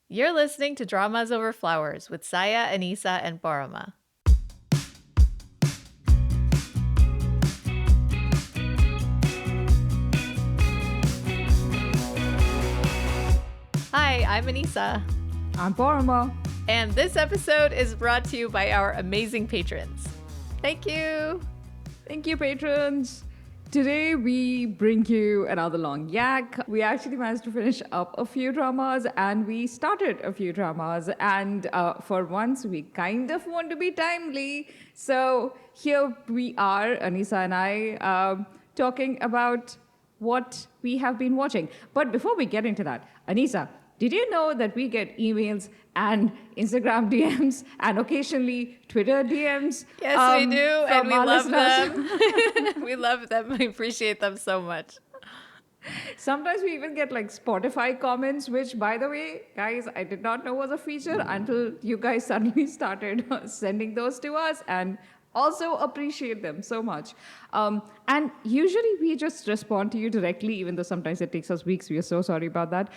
You're listening to Dramas Over Flowers with Saya, Anisa, and Paroma. Hi, I'm Anisa. I'm Paroma. And this episode is brought to you by our amazing patrons. Thank you. Thank you, patrons. Today we bring you another long yak. We actually managed to finish up a few dramas and we started a few dramas. And for once, we kind of want to be timely. So here we are, Anisa and I, talking about what we have been watching. But before we get into that, Anisa, did you know that we get emails and Instagram DMs and occasionally Twitter DMs? Yes, we do, and we love listeners? them. We love them. We appreciate them so much. Sometimes we even get like Spotify comments, which, by the way, guys, I did not know was a feature until you guys suddenly started sending those to us, and also appreciate them so much. And usually we just respond to you directly, even though sometimes it takes us weeks. We are so sorry about that.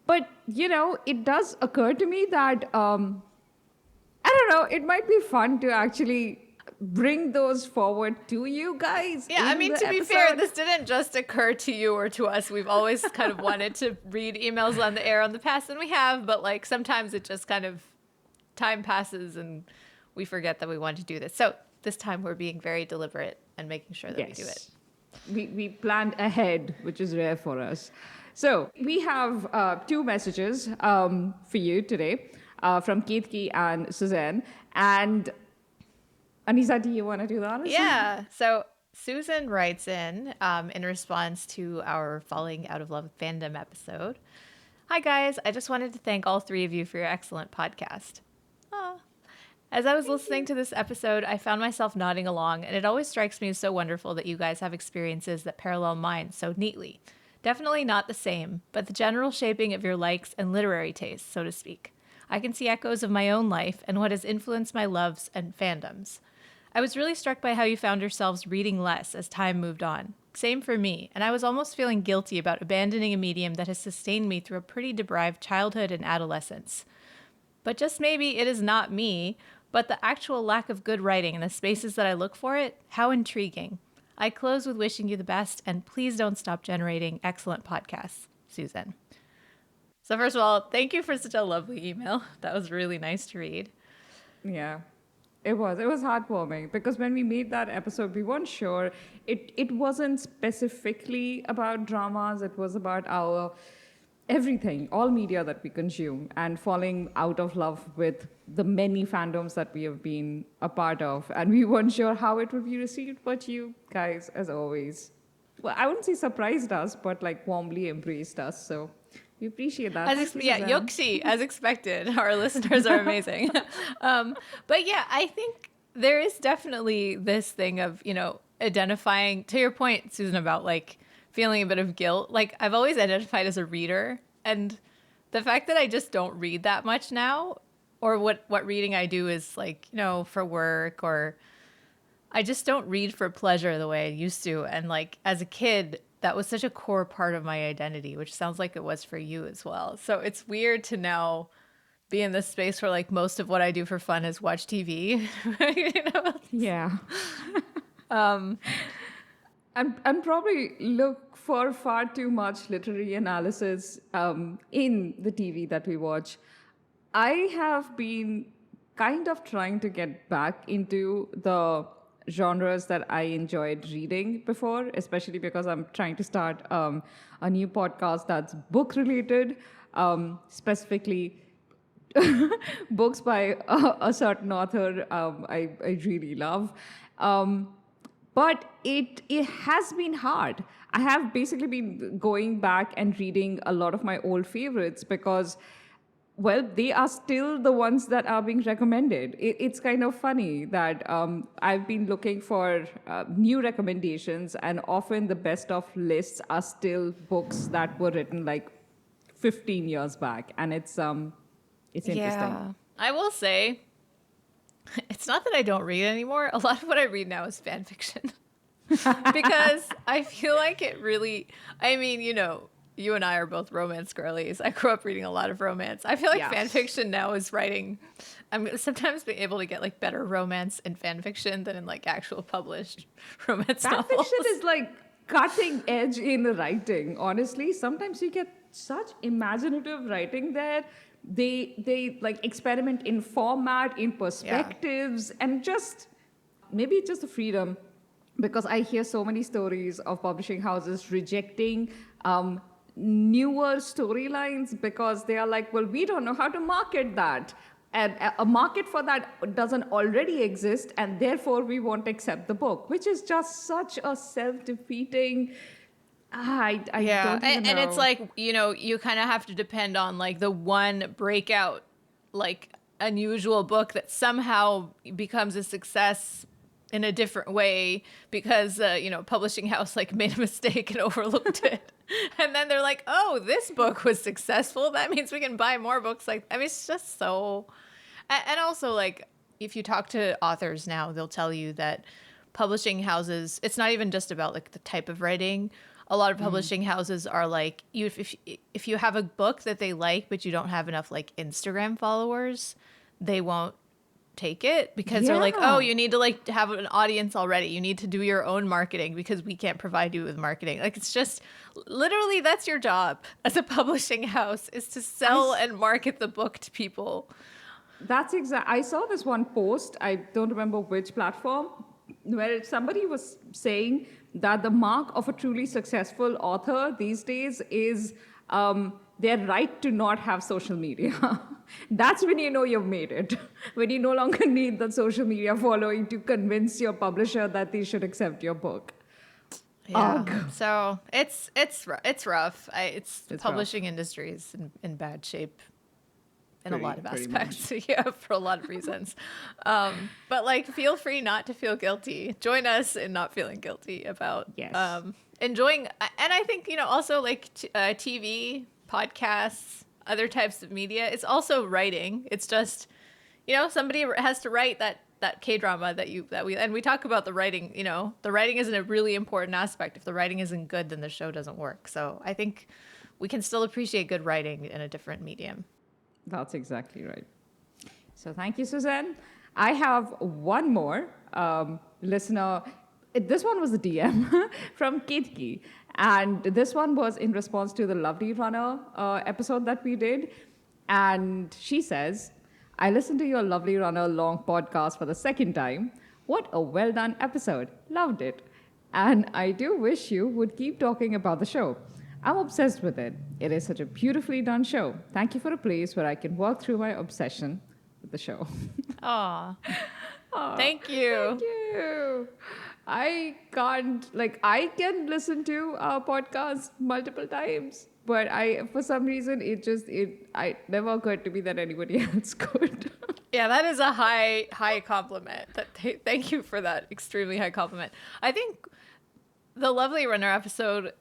But, you know, it does occur to me that, I don't know, it might be fun to actually bring those forward to you guys. Yeah, I mean, to be fair, this didn't just occur to you or to us. We've always kind of wanted to read emails on the air on the past, and we have, but like sometimes it just kind of, time passes and we forget that we want to do this. So this time we're being very deliberate and making sure that we do it. We planned ahead, which is rare for us. So we have two messages for you today from Keitki and Suzanne. And Anisa, do you want to do that? Yeah. So Susan writes in response to our Falling Out of Love with Fandom episode. Hi, guys. I just wanted to thank all three of you for your excellent podcast. Aww. As I was listening to this episode, I found myself nodding along, and it always strikes me as so wonderful that you guys have experiences that parallel mine so neatly. Definitely not the same, but the general shaping of your likes and literary tastes, so to speak. I can see echoes of my own life and what has influenced my loves and fandoms. I was really struck by how you found yourselves reading less as time moved on. Same for me, and I was almost feeling guilty about abandoning a medium that has sustained me through a pretty deprived childhood and adolescence. But just maybe it is not me, but the actual lack of good writing in the spaces that I look for it. How intriguing. I close with wishing you the best, and please don't stop generating excellent podcasts, Susan. So first of all, thank you for such a lovely email. That was really nice to read. Yeah, it was. It was heartwarming because when we made that episode, we weren't sure. It wasn't specifically about dramas. It was about our everything, all media that we consume, and falling out of love with the many fandoms that we have been a part of. And we weren't sure how it would be received, but you guys, as always, well, I wouldn't say surprised us, but like warmly embraced us. So we appreciate that. Yoksi, as expected. Our listeners are amazing. But yeah, I think there is definitely this thing of, you know, identifying, to your point, Susan, about like feeling a bit of guilt. Like I've always identified as a reader, and the fact that I just don't read that much now, or what reading I do is like, you know, for work, or I just don't read for pleasure the way I used to. And like as a kid, that was such a core part of my identity, which sounds like it was for you as well. So it's weird to now be in this space where like most of what I do for fun is watch TV. You know? Yeah. And probably look for far too much literary analysis in the TV that we watch. I have been kind of trying to get back into the genres that I enjoyed reading before, especially because I'm trying to start a new podcast that's book related, specifically books by a certain author I really love. But it has been hard. I have basically been going back and reading a lot of my old favorites because, well, they are still the ones that are being recommended. It's kind of funny that I've been looking for new recommendations, and often the best of lists are still books that were written like 15 years back, and it's interesting. Yeah. I will say, it's not that I don't read anymore. A lot of what I read now is fan fiction. Because I feel like it really, I mean, you know, you and I are both romance girlies. I grew up reading a lot of romance. I feel like fan Yes. fiction now is writing. I'm sometimes being able to get like better romance in fan fiction than in like actual published romance Fan novels. fiction is like cutting edge in the writing. Honestly, sometimes you get such imaginative writing there. They like experiment in format, in perspectives, and just maybe it's just the freedom, because I hear so many stories of publishing houses rejecting newer storylines because they are like, well, we don't know how to market that. And a market for that doesn't already exist, and therefore we won't accept the book, which is just such a self-defeating. I Yeah, don't even and it's know. like, you kind of have to depend on like the one breakout, like unusual book that somehow becomes a success in a different way because, publishing house like made a mistake and overlooked it. And then they're like, oh, this book was successful. That means we can buy more books. Like, I mean, it's just so. And also, like, if you talk to authors now, they'll tell you that publishing houses, it's not even just about like the type of writing. A lot of publishing houses are like, if you have a book that they like, but you don't have enough like Instagram followers, they won't take it because they're like, oh, Yeah. you need to like have an audience already. You need to do your own marketing because we can't provide you with marketing. Like, it's just literally that's your job as a publishing house, is to sell and market the book to people. That's exact. I saw this one post. I don't remember which platform, where somebody was saying that the mark of a truly successful author these days is their right to not have social media. That's when you know you've made it. When you no longer need the social media following to convince your publisher that they should accept your book. Yeah. Ugh. So it's rough. It's It's rough. publishing industry is in bad shape in a Pretty- lot of pretty aspects. Yeah, for a lot of reasons. But like, feel free not to feel guilty. Join us in not feeling guilty about Yes. enjoying. And I think, also like TV, podcasts, other types of media. It's also writing. It's just, somebody has to write that K-drama and we talk about the writing. The writing isn't a really important aspect. If the writing isn't good, then the show doesn't work. So I think we can still appreciate good writing in a different medium. That's exactly right. So thank you, Suzanne. I have one more listener. This one was a DM from Ketki. And this one was in response to the Lovely Runner episode that we did. And she says, I listened to your Lovely Runner long podcast for the second time. What a well done episode. Loved it. And I do wish you would keep talking about the show. I'm obsessed with it. It is such a beautifully done show. Thank you for a place where I can work through my obsession with the show. Aw. Thank you. Thank you. I can't, like, I can listen to our podcast multiple times, but for some reason, I never occurred to me that anybody else could. Yeah, that is a high compliment. Thank you for that extremely high compliment. I think the Lovely Runner episode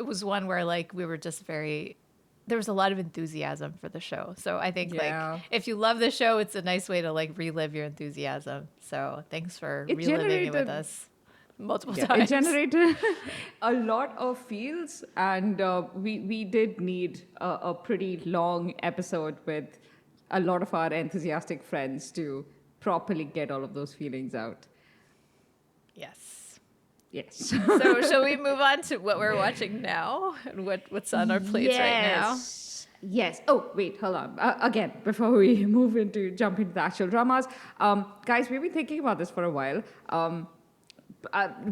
was one where like we were just there was a lot of enthusiasm for the show. So I think Yeah. like if you love the show, it's a nice way to like relive your enthusiasm. So thanks for reliving it with us multiple It times. generated a lot of feels, and we did need a pretty long episode with a lot of our enthusiastic friends to properly get all of those feelings out. Yes. Yes. So shall we move on to what we're watching now and what's on our plates right now? Yes. Oh, wait, hold on. Again, before we jump into the actual dramas, guys, we've been thinking about this for a while.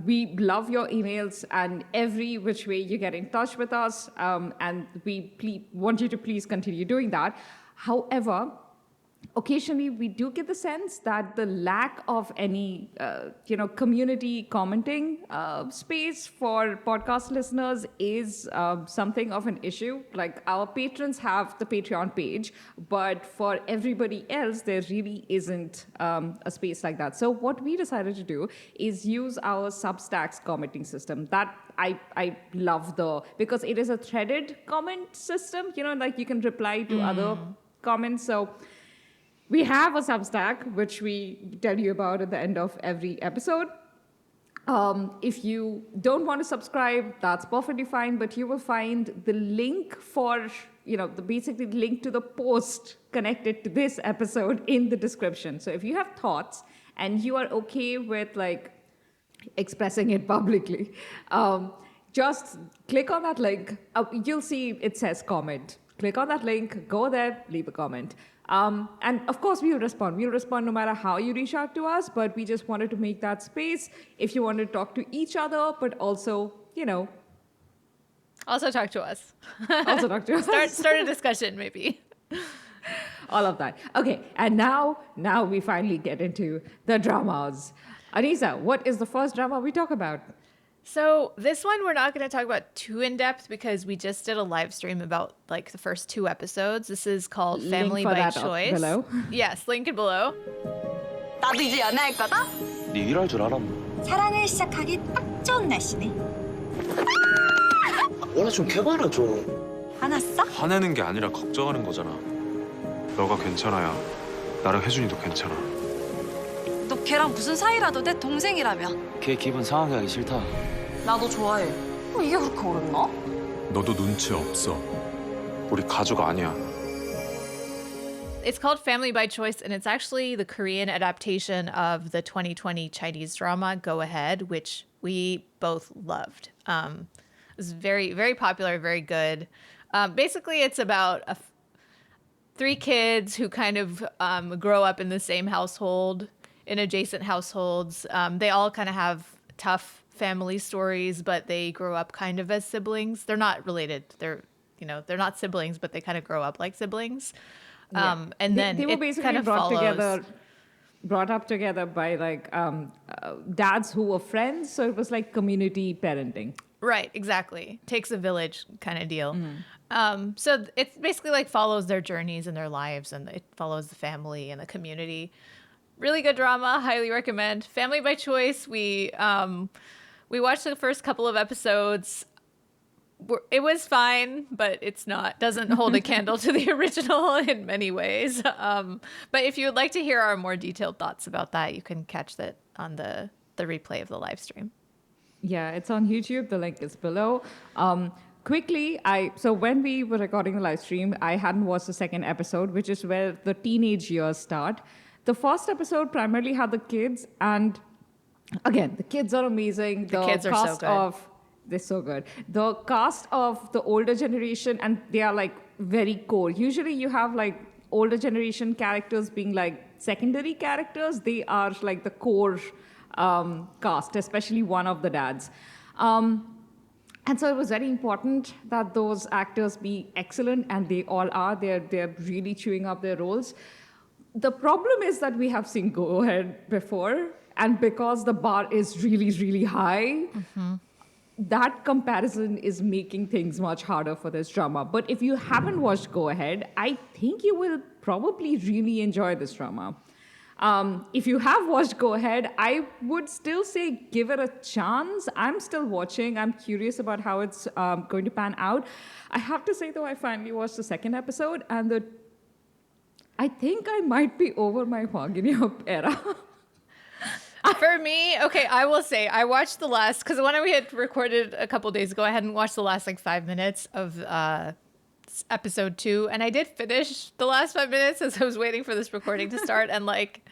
We love your emails and every which way you get in touch with us, and we want you to please continue doing that. However, occasionally we do get the sense that the lack of any community commenting space for podcast listeners is something of an issue. Like, our patrons have the Patreon page, but for everybody else there really isn't a space like that. So what we decided to do is use our Substacks commenting system. That I love, because it is a threaded comment system, like you can reply to other comments. So we have a Substack, which we tell you about at the end of every episode. If you don't want to subscribe, that's perfectly fine, but you will find the link for, basically the link to the post connected to this episode in the description. So if you have thoughts and you are okay with like expressing it publicly, just click on that link. You'll see it says comment. Click on that link, go there, leave a comment. And of course, we'll respond. We'll respond no matter how you reach out to us, but we just wanted to make that space if you want to talk to each other, but also, Also talk to us. also talk to us. Start a discussion, maybe. All of that. Okay, and now we finally get into the dramas. Anisa, what is the first drama we talk about? So this one we're not going to talk about too in depth because we just did a live stream about like the first 2 episodes. This is called Family by Choice. Below. Yes, link it below. 나도 이제 연애할 거다. 네 일할 줄 알아 뭐. 사랑을 시작하기 딱 좋은 날씨네. 원래 좀 개발아 좀. 화났어? 화내는 게 아니라 걱정하는 거잖아. 너가 괜찮아야 나랑 혜준이도 괜찮아. 너 걔랑 무슨 사이라도 내 동생이라며. 걔 기분 상하게 하기 싫다. 나도 좋아해. 이게 그렇게 어렵나? 너도 눈치 없어. 우리 가족 아니야. It's called Family by Choice, and it's actually the Korean adaptation of the 2020 Chinese drama Go Ahead, which we both loved. It was very, very popular, very good. Basically, it's about 3 kids who kind of grow up in the same household, in adjacent households. They all kind of have tough family stories, but they grow up kind of as siblings. They're not related. They're not siblings, but they kind of grow up like siblings. And then they were basically kind of brought up together by like dads who were friends. So it was like community parenting. Right, exactly. Takes a village kind of deal. So it basically like follows their journeys and their lives, and it follows the family and the community. Really good drama. Highly recommend. Family by Choice. We watched the first couple of episodes. It was fine, but doesn't hold a candle to the original in many ways. But if you would like to hear our more detailed thoughts about that, you can catch that on the replay of the live stream. Yeah, it's on YouTube. The link is below. Quickly, so when we were recording the live stream, I hadn't watched the second episode, which is where the teenage years start. The first episode primarily had the kids, and again, the kids are amazing. The kids are so good. They're so good. The cast of the older generation, and they are like very core. Usually you have like older generation characters being like secondary characters. They are like the core cast, especially one of the dads. And so it was very important that those actors be excellent, and they all are. They're really chewing up their roles. The problem is that we have seen Go Ahead before, and because the bar is really, really high, that comparison is making things much harder for this drama. But if you haven't watched Go Ahead, I think you will probably really enjoy this drama. If you have watched Go Ahead, I would still say give it a chance. I'm still watching. I'm curious about how it's going to pan out. I have to say, though, I finally watched the second episode, and I think I might be over my Hwang In-yeop era. For me, okay, I will say I watched the last, because when we had recorded a couple days ago, I hadn't watched the last like 5 minutes of episode 2, and I did finish the last 5 minutes as I was waiting for this recording to start, and like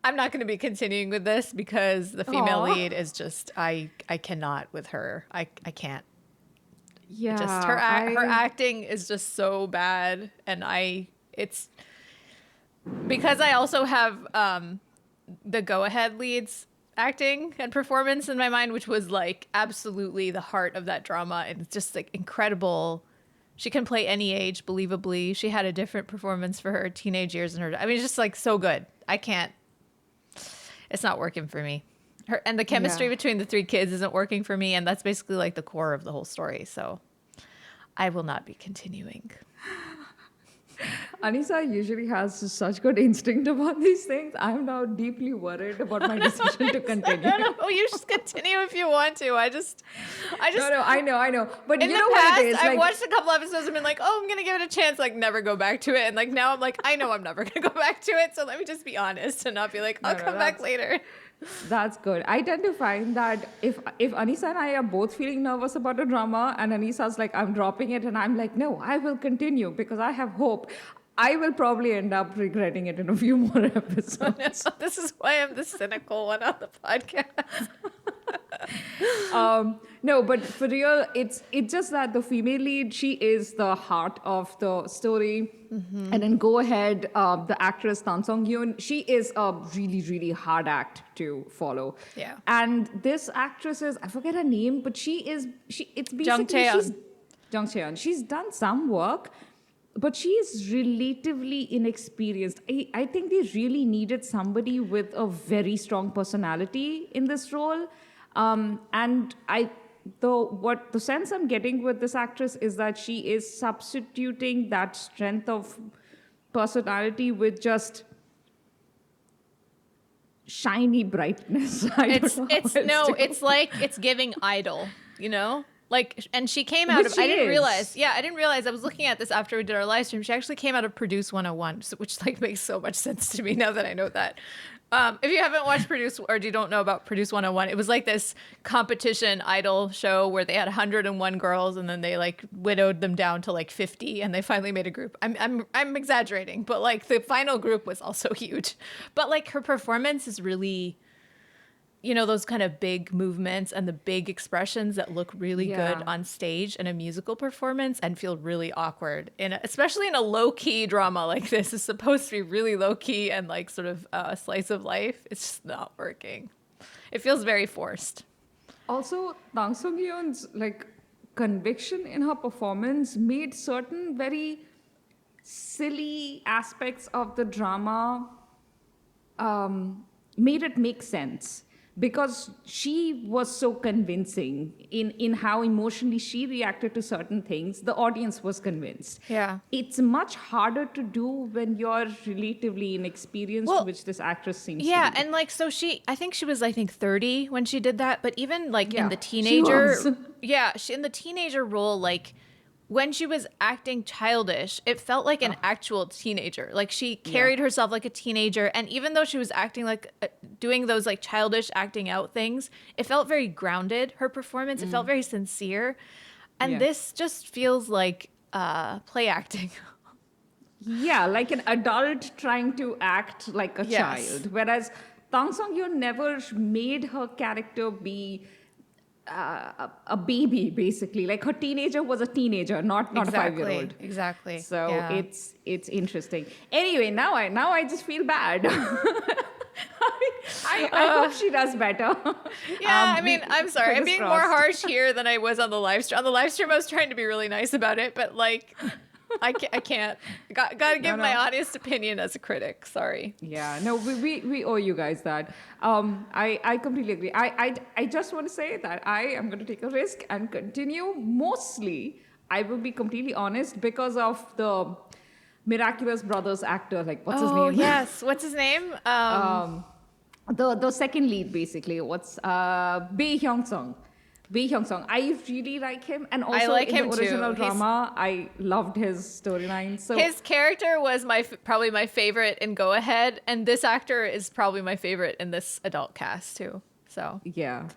I'm not going to be continuing with this because the female lead is just I cannot with her. I can't. Yeah, just her acting is just so bad, and it's because I also have the Go Ahead leads acting and performance in my mind, which was like absolutely the heart of that drama, and it's just like incredible. She can play any age believably. She had a different performance for her teenage years, and it's just like so good. I can't. It's not working for me. And the chemistry between the 3 kids isn't working for me, and that's basically like the core of the whole story. So I will not be continuing. Anisa usually has such good instinct about these things. I'm now deeply worried about my decision to continue. No, you just continue if you want to. I just. No, I know. But in you the know past, what it is? I've watched a couple episodes and been like, oh, I'm going to give it a chance, like never go back to it. And like now I'm like, I know I'm never going to go back to it. So let me just be honest and not be like, I'll come back later. That's good. I tend to find that if Anisa and I are both feeling nervous about a drama and Anisa's like, I'm dropping it, and I'm like, no, I will continue because I have hope, I will probably end up regretting it in a few more episodes. This is why I'm the cynical one on the podcast. No, but for real, it's just that the female lead, she is the heart of the story. Mm-hmm. And then go ahead, the actress Tan Song-yoon, she is a really, really hard act to follow. Yeah. And this actress is, I forget her name, but it's basically Jung Tae-yeon. Jung Tae-yeon. She's done some work, but she is relatively inexperienced. I think they really needed somebody with a very strong personality in this role. And the sense I'm getting with this actress is that she is substituting that strength of personality with just shiny brightness. It's like it's giving Idol, you know? Like, and she came out of, I didn't realize, I was looking at this after we did our live stream. She actually came out of Produce 101, which like makes so much sense to me now that I know that. If you haven't watched Produce, or you don't know about Produce 101, it was like this competition idol show where they had 101 girls and then they like widowed them down to like 50 and they finally made a group. I'm exaggerating, but like the final group was also huge. But like her performance is really, you know, those kind of big movements and the big expressions that look really good on stage in a musical performance and feel really awkward, especially in a low-key drama like this. Is supposed to be really low-key and like sort of a slice of life. It's just not working. It feels very forced. Also, Tang Sung-yeon's like conviction in her performance made certain very silly aspects of the drama made it make sense. Because she was so convincing in how emotionally she reacted to certain things, the audience was convinced. Yeah. It's much harder to do when you're relatively inexperienced, which this actress seems to be. Yeah, and like, so I think she was 30 when she did that, but even like in the teenager, in the teenager role, like, when she was acting childish, it felt like an actual teenager. Like she carried herself like a teenager. And even though she was acting like doing those like childish acting out things, it felt very grounded. Her performance, it felt very sincere. And this just feels like play acting. Yeah, like an adult trying to act like a child. Whereas Tang Song-yeon never made her character be a baby, basically. Like her teenager was a teenager, not a 5-year-old. Exactly. So it's interesting. Anyway, now I just feel bad. I hope she does better. Yeah, I mean, I'm sorry. I'm being more harsh here than I was on the live stream. On the live stream, I was trying to be really nice about it, but like, I can't. Gotta give my honest opinion as a critic. Sorry. Yeah, no, we owe you guys that. I completely agree. I just want to say that I am going to take a risk and continue. Mostly, I will be completely honest, because of the Miraculous Brothers actor. Like, what's his name? Oh, yes. What's his name? The second lead, basically. What's Bae Hyung-sung. Bae Hyung-sung. I really like him, and also like in him the original too. drama, I loved his storyline. So his character was probably my favorite in Go Ahead, and this actor is probably my favorite in this adult cast too. So yeah.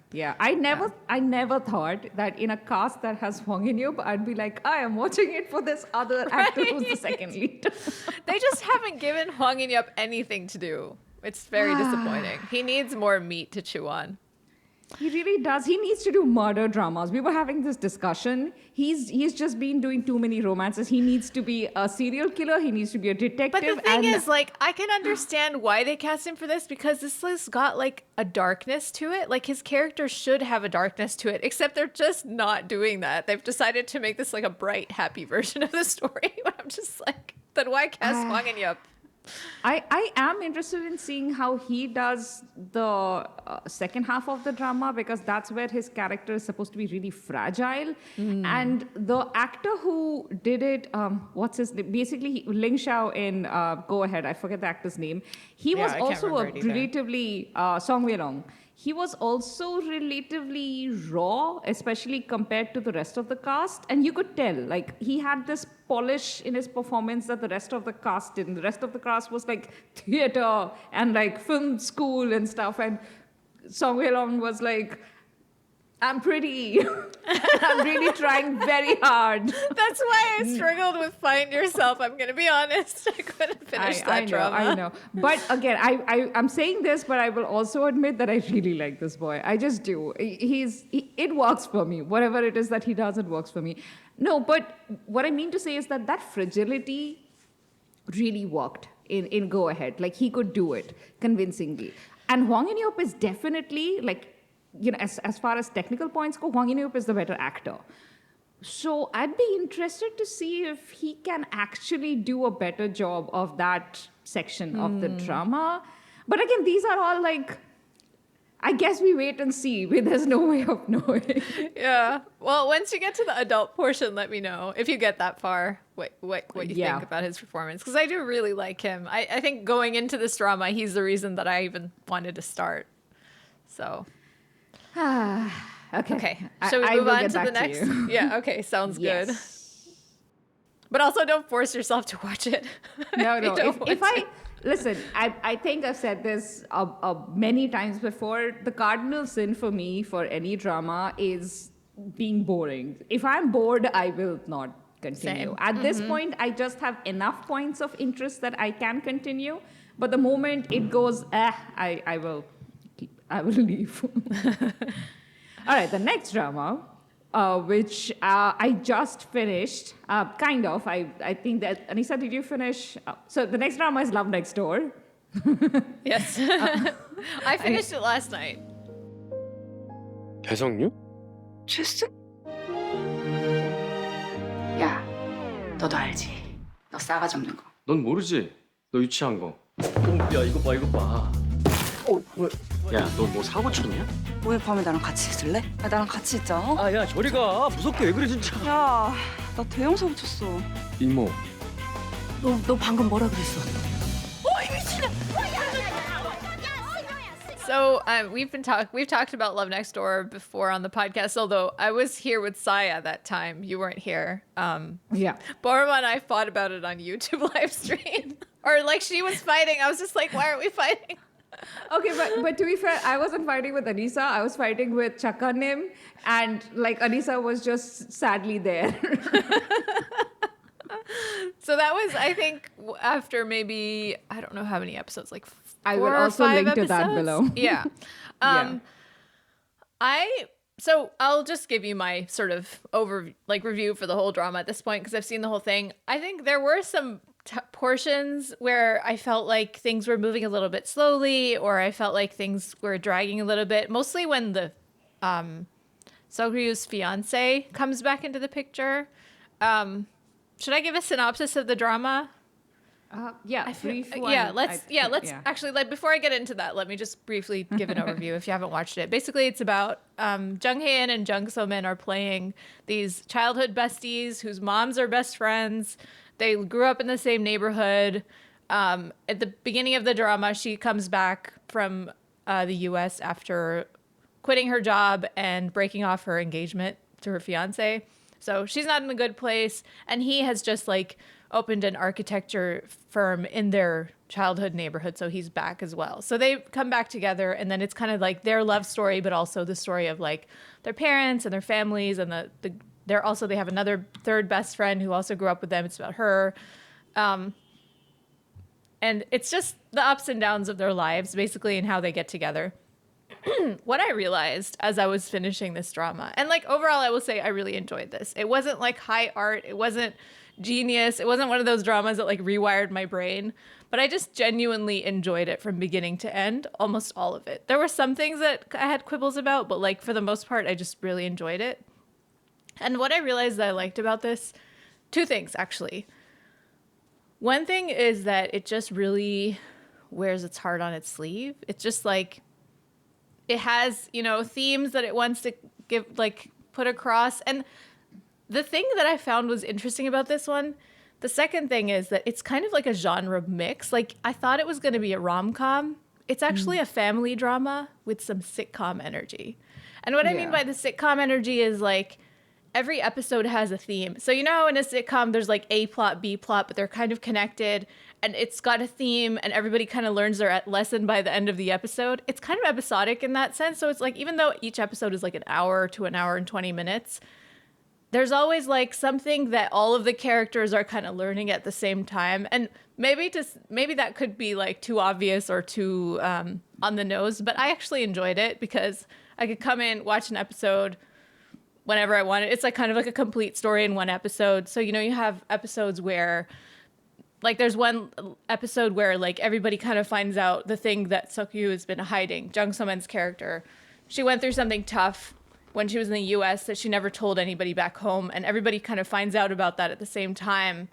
I never thought that in a cast that has Hwang In-yup, I'd be like, I am watching it for this other actor who's the second lead. They just haven't given Hwang In-yup anything to do. It's very disappointing. He needs more meat to chew on. He really does. He needs to do murder dramas. We were having this discussion. He's just been doing too many romances. He needs to be a serial killer. He needs to be a detective. But the thing is, like, I can understand why they cast him for this, because this has got like a darkness to it. Like his character should have a darkness to it, except they're just not doing that. They've decided to make this like a bright, happy version of the story. But I'm just like, then why cast Hwang In-yup? I am interested in seeing how he does the second half of the drama, because that's where his character is supposed to be really fragile. And the actor who did it, what's his name? Basically, Ling Xiao in Go Ahead, I forget the actor's name. He was also a relatively, Song Wei-long. He was also relatively raw, especially compared to the rest of the cast. And you could tell, like, he had this polish in his performance that the rest of the cast didn't. The rest of the cast was like theater and like film school and stuff. And Song Hye-long was like, I'm pretty. I'm really trying very hard. That's why I struggled with Find Yourself. I'm going to be honest. I couldn't finish that drama. I know. But again, I'm saying this, but I will also admit that I really like this boy. I just do. It works for me. Whatever it is that he does, it works for me. No, but what I mean to say is that fragility really worked in Go Ahead. Like, he could do it convincingly. And Hwang In-yeop is definitely, like, you know, as far as technical points go, Hwang In-yeop is the better actor. So I'd be interested to see if he can actually do a better job of that section of the drama. But again, these are all like, I guess we wait and see. There's no way of knowing. Yeah. Well, once you get to the adult portion, let me know if you get that far. What you think about his performance? Because I do really like him. I think going into this drama, he's the reason that I even wanted to start. So. Okay. Shall we move on to the next? Yeah. Okay. Sounds good. But also, don't force yourself to watch it. No. Listen, I think I've said this many times before. The cardinal sin for me for any drama is being boring. If I'm bored, I will not continue. Same. At this point, I just have enough points of interest that I can continue. But the moment it goes, I will leave. All right, the next drama, which I just finished, kind of. I think that, Anisa, did you finish? So the next drama is Love Next Door. Yes. I finished it last night. 배성유? 출세? 야, 너도 알지? 너 싸가지 없는 거. 넌 모르지? 너 유치한 거. 야, 이거 봐. 야, 너 뭐 사고 쳤냐? 오늘 밤에 나랑 같이 있을래? 야, 나랑 같이 있자. 어? 아, 야, 저리 가. 무섭게 왜 그래, 진짜. 야, 나 대형 사고 쳤어. 이모. 너 방금 뭐라 그랬어? So we've talked about Love Next Door before on the podcast. Although I was here with Saya that time, you weren't here. Yeah. Paroma and I fought about it on YouTube live stream, or like she was fighting. I was just like, why aren't we fighting? Okay, but to be fair, I wasn't fighting with Anisa. I was fighting with Chakanim, and like Anisa was just sadly there. So that was, I think, after maybe, I don't know how many episodes, like 4 I will or also 5 link episodes? to that below. Yeah. Yeah. So I'll just give you my sort of review for the whole drama at this point, because I've seen the whole thing. I think there were some portions where I felt like things were moving a little bit slowly, or I felt like things were dragging a little bit, mostly when the Seok-ryu's fiance comes back into the picture. Should I give a synopsis of the drama? Brief one. Let's actually, like, before I get into that, let me just briefly give an overview if you haven't watched it. Basically, it's about Jung Hae-in and Jung So-min are playing these childhood besties whose moms are best friends. They grew up in the same neighborhood. At the beginning of the drama, she comes back from the U.S. after quitting her job and breaking off her engagement to her fiance. So she's not in a good place, and he has just like opened an architecture firm in their childhood neighborhood, so he's back as well. So they come back together, and then it's kind of like their love story, but also the story of like their parents and their families, and they have another third best friend who also grew up with them. It's about her, and it's just the ups and downs of their lives, basically, and how they get together. What I realized as I was finishing this drama, and like overall, I will say I really enjoyed this. It wasn't like high art. It wasn't genius. It wasn't one of those dramas that like rewired my brain, but I just genuinely enjoyed it from beginning to end, almost all of it. There were some things that I had quibbles about, but like for the most part, I just really enjoyed it. And what I realized that I liked about this, 2 things actually. One thing is that it just really wears its heart on its sleeve. It's just like, it has, themes that it wants to put across. And the thing that I found was interesting about this one, the second thing is that it's kind of like a genre mix. Like, I thought it was going to be a rom-com. It's actually a family drama with some sitcom energy. And what I mean by the sitcom energy is like, every episode has a theme. So you know how in a sitcom there's like A plot, B plot, but they're kind of connected and it's got a theme and everybody kind of learns their lesson by the end of the episode. It's kind of episodic in that sense. So it's like, even though each episode is like an hour to an hour and 20 minutes, there's always like something that all of the characters are kind of learning at the same time. And maybe that could be like too obvious or too on the nose, but I actually enjoyed it because I could come in, watch an episode whenever I wanted. It's like kind of like a complete story in one episode. So, you know, you have episodes where like there's one episode where like everybody kind of finds out the thing that Suk-yu has been hiding. Jung So-man's character, she went through something tough when she was in the US that she never told anybody back home, and everybody kind of finds out about that at the same time.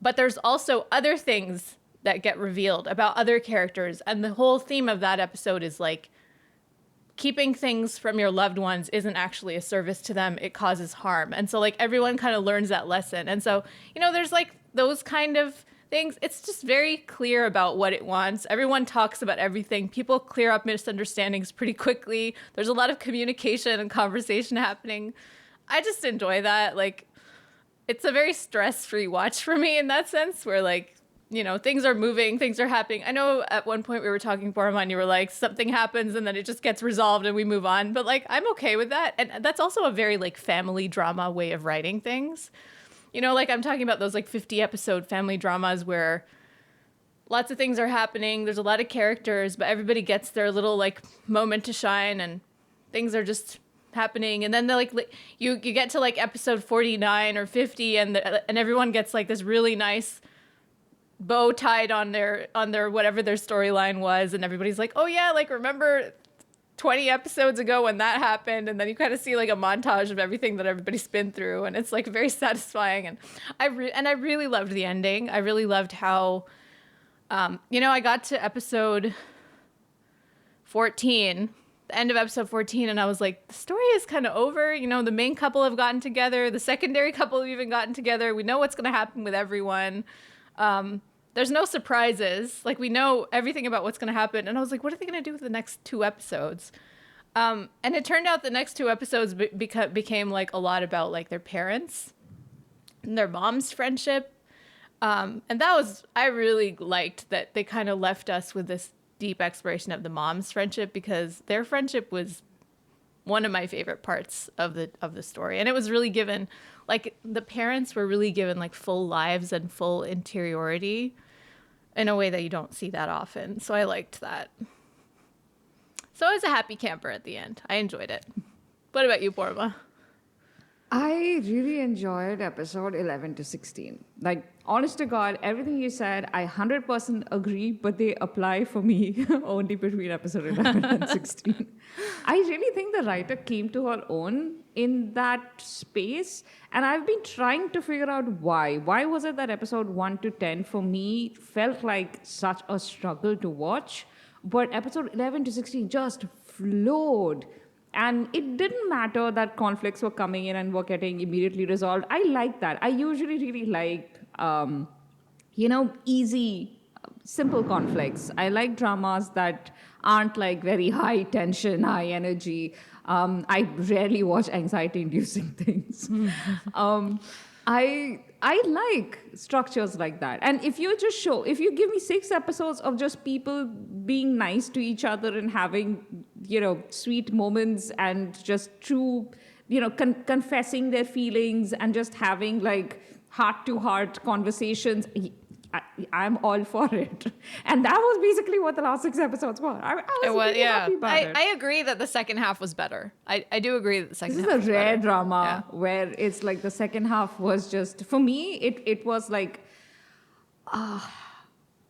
But there's also other things that get revealed about other characters, and the whole theme of that episode is like keeping things from your loved ones isn't actually a service to them, it causes harm. And so like everyone kind of learns that lesson. And so, you know, there's like those kind of things. It's just very clear about what it wants. Everyone talks about everything. People clear up misunderstandings pretty quickly. There's a lot of communication and conversation happening. I just enjoy that. Like, it's a very stress-free watch for me in that sense, where like, you know, things are moving, things are happening. I know at one point we were talking, Paroma, and you were like, something happens and then it just gets resolved and we move on. But like, I'm okay with that. And that's also a very like family drama way of writing things. You know, like I'm talking about those like 50 episode family dramas where lots of things are happening. There's a lot of characters, but everybody gets their little like moment to shine and things are just happening. And then they're like, you get to like episode 49 or 50 and everyone gets like this really nice bow tied on their whatever their storyline was. And everybody's like, oh yeah, like remember 20 episodes ago when that happened. And then you kind of see like a montage of everything that everybody's been through. And it's like very satisfying. And I really loved the ending. I really loved how, you know, I got to episode 14, the end of episode 14, and I was like, the story is kind of over. You know, the main couple have gotten together. The secondary couple have even gotten together. We know what's going to happen with everyone. There's no surprises. Like, we know everything about what's going to happen. And I was like, what are they going to do with the next 2 episodes? And it turned out the next 2 episodes became like a lot about like their parents and their mom's friendship. And that was, I really liked that they kind of left us with this deep exploration of the mom's friendship, because their friendship was one of my favorite parts of the story. And it was really given, like the parents were really given like full lives and full interiority in a way that you don't see that often. So I liked that. So I was a happy camper at the end. I enjoyed it. What about you, Paroma? I really enjoyed episode 11 to 16. Like, honest to God, everything you said, I 100% agree, but they apply for me only between episode 11 and 16. I really think the writer came to her own in that space, and I've been trying to figure out why. Why was it that episode 1 to 10 for me felt like such a struggle to watch, but episode 11 to 16 just flowed? And it didn't matter that conflicts were coming in and were getting immediately resolved. I like that. I usually really like, easy, simple conflicts. I like dramas that aren't like very high tension, high energy. I rarely watch anxiety-inducing things. I like structures like that. And if you give me 6 episodes of just people being nice to each other and having, sweet moments and just true, confessing their feelings and just having like heart-to-heart conversations, I'm all for it. And that was basically what the last 6 episodes were. I was really happy about it. I agree that the second half was better. I do agree that the second half was was better. This is a rare better. drama where it's like the second half was just, for me, it was like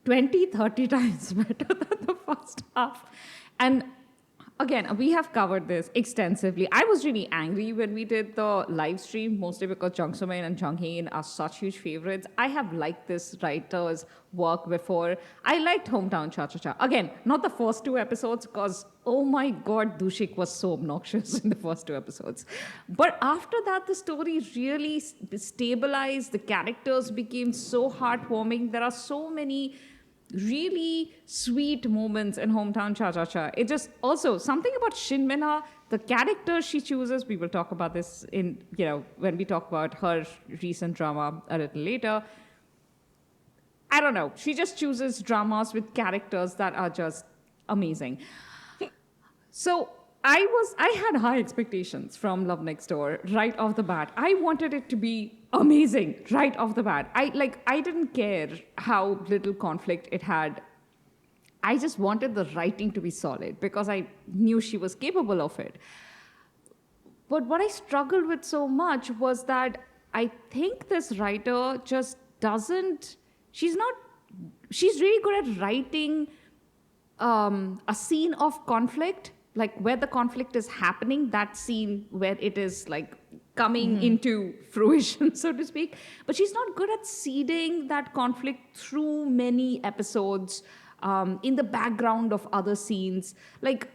20, 30 times better than the first half. And again, we have covered this extensively. I was really angry when we did the live stream, mostly because Jung So-man and Jung Hae-in are such huge favorites. I have liked this writer's work before. I liked Hometown Cha-Cha-Cha. Again, not the first 2 episodes, because, oh my God, Dushik was so obnoxious in the first 2 episodes. But after that, the story really stabilized. The characters became so heartwarming. There are so many really sweet moments in Hometown Cha-Cha-Cha. It just, also, something about Shin Min-ha the character she chooses, we will talk about this in, when we talk about her recent drama a little later. I don't know. She just chooses dramas with characters that are just amazing. So I had high expectations from Love Next Door right off the bat. I wanted it to be amazing right off the bat. I didn't care how little conflict it had. I just wanted the writing to be solid because I knew she was capable of it. But what I struggled with so much was that I think this writer just doesn't, she's really good at writing a scene of conflict, like where the conflict is happening, that scene where it is like coming into fruition, so to speak. But she's not good at seeding that conflict through many episodes in the background of other scenes. Like,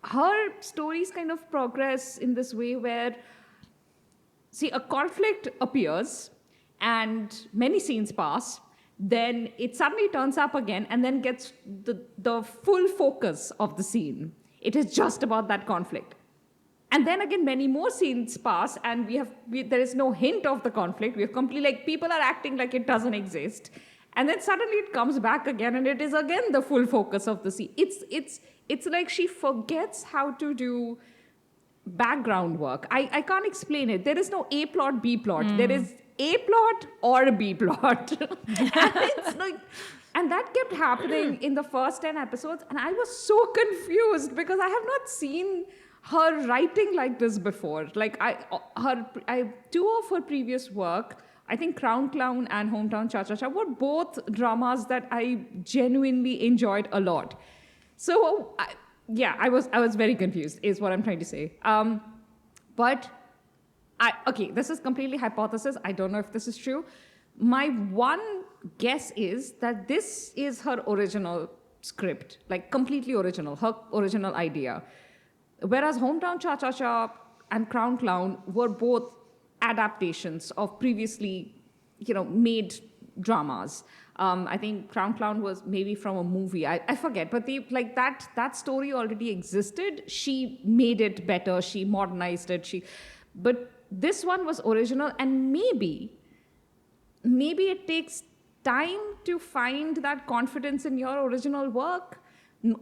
her stories kind of progress in this way where, see, a conflict appears and many scenes pass, then it suddenly turns up again and then gets the full focus of the scene. It is just about that conflict. And then again, many more scenes pass and there is no hint of the conflict. We have completely, like, people are acting like it doesn't exist. And then suddenly it comes back again and it is again the full focus of the scene. It's like she forgets how to do background work. I can't explain it. There is no A plot, B plot. There is A plot or B plot. And that kept happening in the first 10 episodes. And I was so confused because I have not seen her writing like this before. Like, two of her previous work, I think Crown Clown and Hometown Cha-Cha-Cha, were both dramas that I genuinely enjoyed a lot. So, I was very confused, is what I'm trying to say. Okay, this is completely hypothesis. I don't know if this is true. My one guess is that this is her original script, like completely original, her original idea. Whereas Hometown Cha-Cha-Cha and Crown Clown were both adaptations of previously, made dramas. I think Crown Clown was maybe from a movie. I forget, but that story already existed. She made it better. She modernized it. But this one was original, and maybe it takes time to find that confidence in your original work.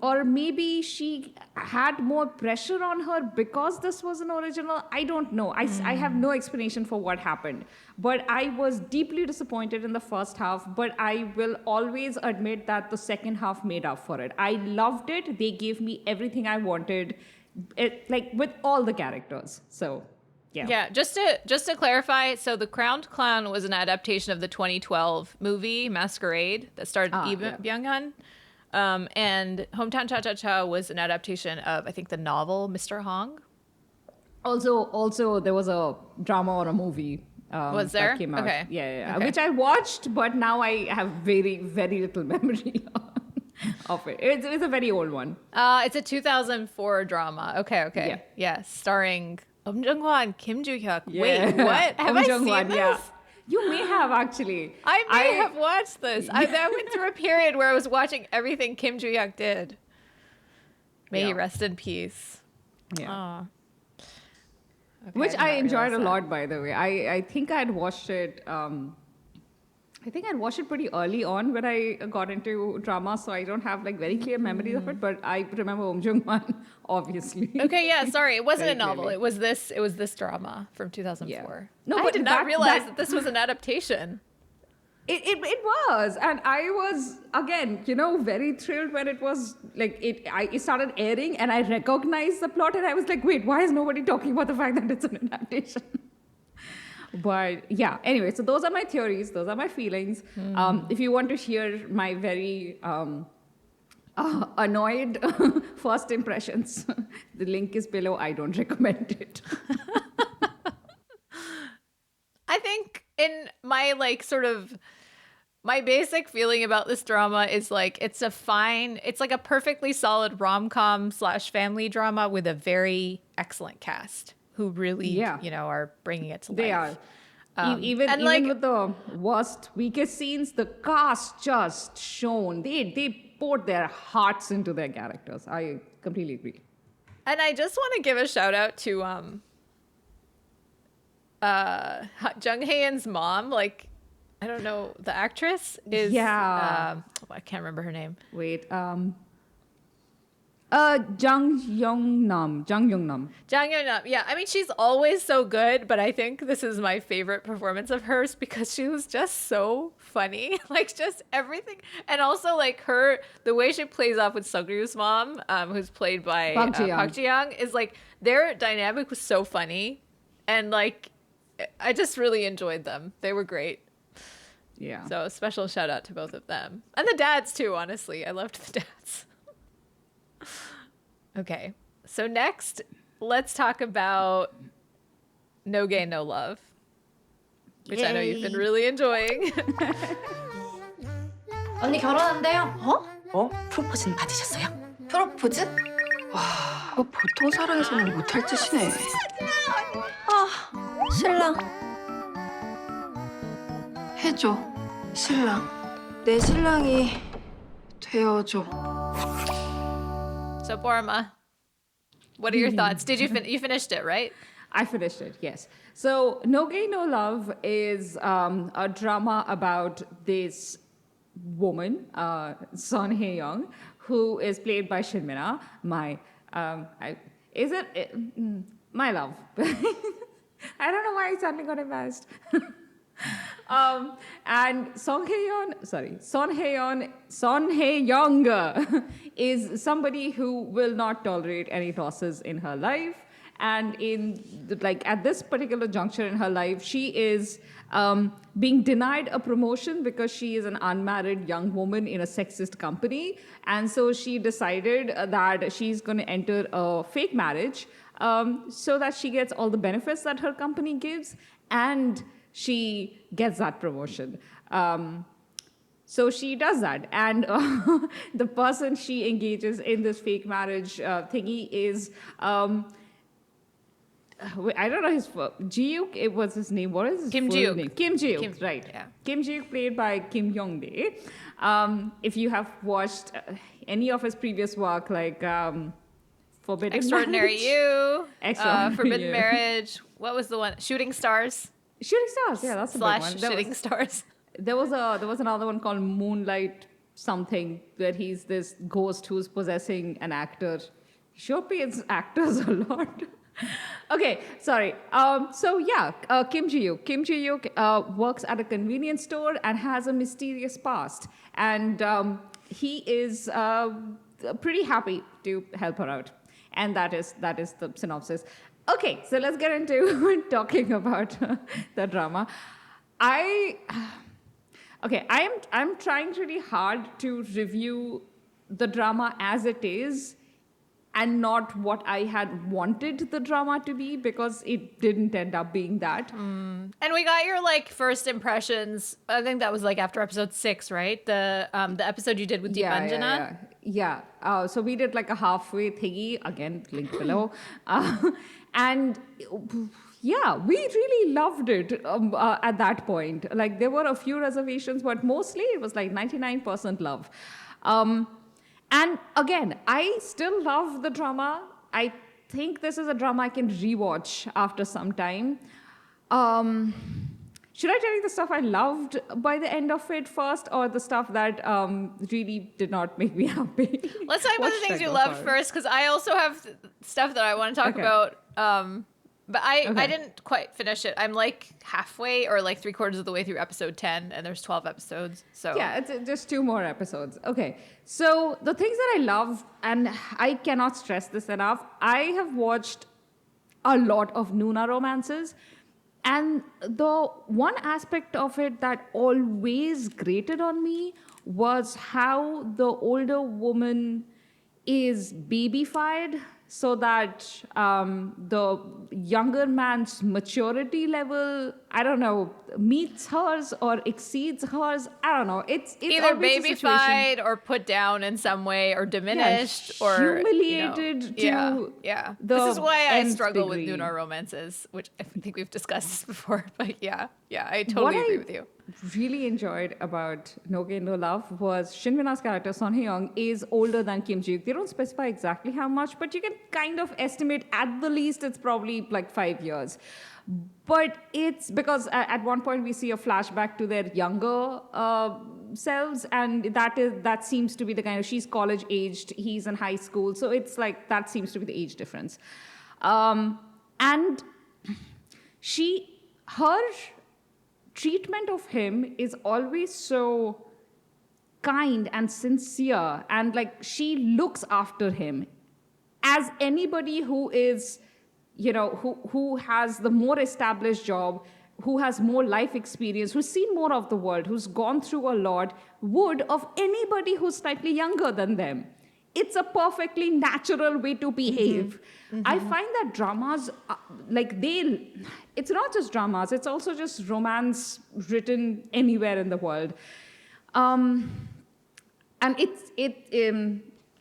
Or maybe she had more pressure on her because this was an original. I don't know. I have no explanation for what happened. But I was deeply disappointed in the first half. But I will always admit that the second half made up for it. I loved it. They gave me everything I wanted, with all the characters. So, yeah. Yeah, just to clarify, so The Crowned Clown was an adaptation of the 2012 movie Masquerade that starred Lee Byung-hun. And Hometown Cha-Cha-Cha was an adaptation of, I think, the novel Mr. Hong. Also, there was a drama or a movie was there? That came out. Okay. Yeah. Okay. Which I watched, but now I have very, very little memory of it. It's a very old one. It's a 2004 drama. Okay. Yeah, starring Jung-hwa and Kim Joo-hyuk. Yeah. Wait, what? Have I seen this? Yeah. You may have, actually. I may have watched this. I went through a period where I was watching everything Kim Joo-hyuk did. May he rest in peace. Yeah. Okay, Which I enjoyed a that. lot, by the way. I think I had watched it. I think I'd watched it pretty early on when I got into drama, so I don't have very clear memories of it. But I remember Om Jung-man, obviously. Okay, yeah, sorry, it wasn't Very a novel. clearly. It was this drama from 2004. Yeah. No, I but did not realize that that this was an adaptation. It was, and I was again, very thrilled when it was it started airing, and I recognized the plot, and I was like, wait, why is nobody talking about the fact that it's an adaptation? But yeah, anyway, so those are my theories, those are my feelings. If you want to hear my very annoyed first impressions, the link is below. I don't recommend it. I think in my my basic feeling about this drama is it's a perfectly solid rom-com / family drama with a very excellent cast who really, are bringing it to life. They are. Even with the worst, weakest scenes, the cast just shone. They poured their hearts into their characters. I completely agree. And I just want to give a shout out to Jung Hae-in's mom. Like, I don't know, the actress is I can't remember her name. Wait, Jang Young-nam. Jang Yeon-nam. Yeah, I mean, she's always so good, but I think this is my favorite performance of hers because she was just so funny. Like, just everything. And also, like, the way she plays off with Sung-ryu's mom, who's played by Park Ji-young, is like, their dynamic was so funny. And, like, I just really enjoyed them. They were great. Yeah. So, a special shout out to both of them. And the dads, too, honestly. I loved the dads. Okay, so next, let's talk about No Gay, No Love, which I know you've been really enjoying. 언니 결혼한대요. 어? 프로포즈는 받으셨어요? 프로포즈? 와, 이거 보통 사랑에서는 못할 짓이네. 아, 신랑. 해줘, 신랑. 내 신랑이 되어줘. So, Paroma, what are your thoughts? Did you finished it, right? I finished it, yes. So, No Gay, No Love is a drama about this woman, Son Hae-young, who is played by Shin Mina, my love. I don't know why I suddenly got embarrassed. And Son Hae-young is somebody who will not tolerate any losses in her life. And at this particular juncture in her life, she is being denied a promotion because she is an unmarried young woman in a sexist company. And so she decided that she's going to enter a fake marriage so that she gets all the benefits that her company gives, and she gets that promotion. So she does that. And the person she engages in this fake marriage thingy is, I don't know his Ji-yook, it was his name. What is his Kim full Ji-yook. name? Kim Ji-yook, right. Yeah. Kim Ji-yook played by Kim Young-dae. If you have watched any of his previous work, like Forbidden Extraordinary Marriage. You, Extraordinary Forbidden You. Marriage. What was the one? Shooting Stars. Shooting Stars, yeah, that's a big one. / Shooting Stars. There was another one called Moonlight something, where he's this ghost who's possessing an actor. Sure pays actors a lot. Okay, sorry. Kim Ji-yook. Kim Ji-yook works at a convenience store and has a mysterious past. And he is pretty happy to help her out. And that is the synopsis. Okay, so let's get into talking about the drama. I'm trying really hard to review the drama as it is and not what I had wanted the drama to be, because it didn't end up being that. And we got your first impressions. I think that was after episode 6, right? The episode you did with Deepanjana. Yeah. So we did a halfway thingy, again, link below. And yeah, we really loved it at that point. There were a few reservations, but mostly it was 99% love. And again, I still love the drama. I think this is a drama I can rewatch after some time. Should I tell you the stuff I loved by the end of it first, or the stuff that really did not make me happy? Let's talk about the things you loved first, because I also have stuff that I want to talk about. But I didn't quite finish it. I'm halfway or 3/4 of the way through episode 10, and there's 12 episodes. So yeah, it's just 2 more episodes. Okay, so the things that I love, and I cannot stress this enough, I have watched a lot of Nuna romances, and the one aspect of it that always grated on me was how the older woman is babyfied, so that the younger man's maturity level I don't know, meets hers or exceeds hers. I don't know. It's Either always a situation. babyfied or put down in some way or diminished or humiliated to yeah. the This is why I nth struggle degree. with Nunar romances, which I think we've discussed this before. But yeah, I What totally agree I with you. really enjoyed about No Gain No Love was Shin Min-a's character Son Hye-young is older than Kim Ji-wook. They don't specify exactly how much, but you can kind of estimate at the least it's probably like 5 years. But it's because at one point we see a flashback to their younger selves, and that seems to be the kind of, she's college aged, he's in high school, so it's like that seems to be the age difference. And her treatment of him is always so kind and sincere, and like she looks after him as anybody who is, who has the more established job, who has more life experience, who's seen more of the world, who's gone through a lot, would of anybody who's slightly younger than them. It's a perfectly natural way to behave. I find that dramas, it's not just dramas, it's also just romance written anywhere in the world. And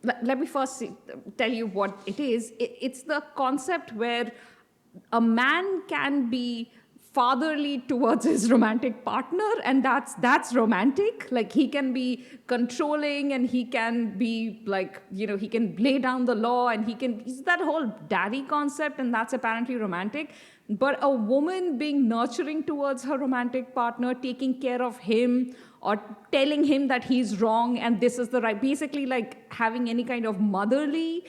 let me first tell you what it is. It's the concept where a man can be fatherly towards his romantic partner, and that's romantic. Like, he can be controlling, and he can be like, he can lay down the law, and it's that whole daddy concept, and that's apparently romantic. But a woman being nurturing towards her romantic partner, taking care of him, or telling him that he's wrong and this is the right, basically like having any kind of motherly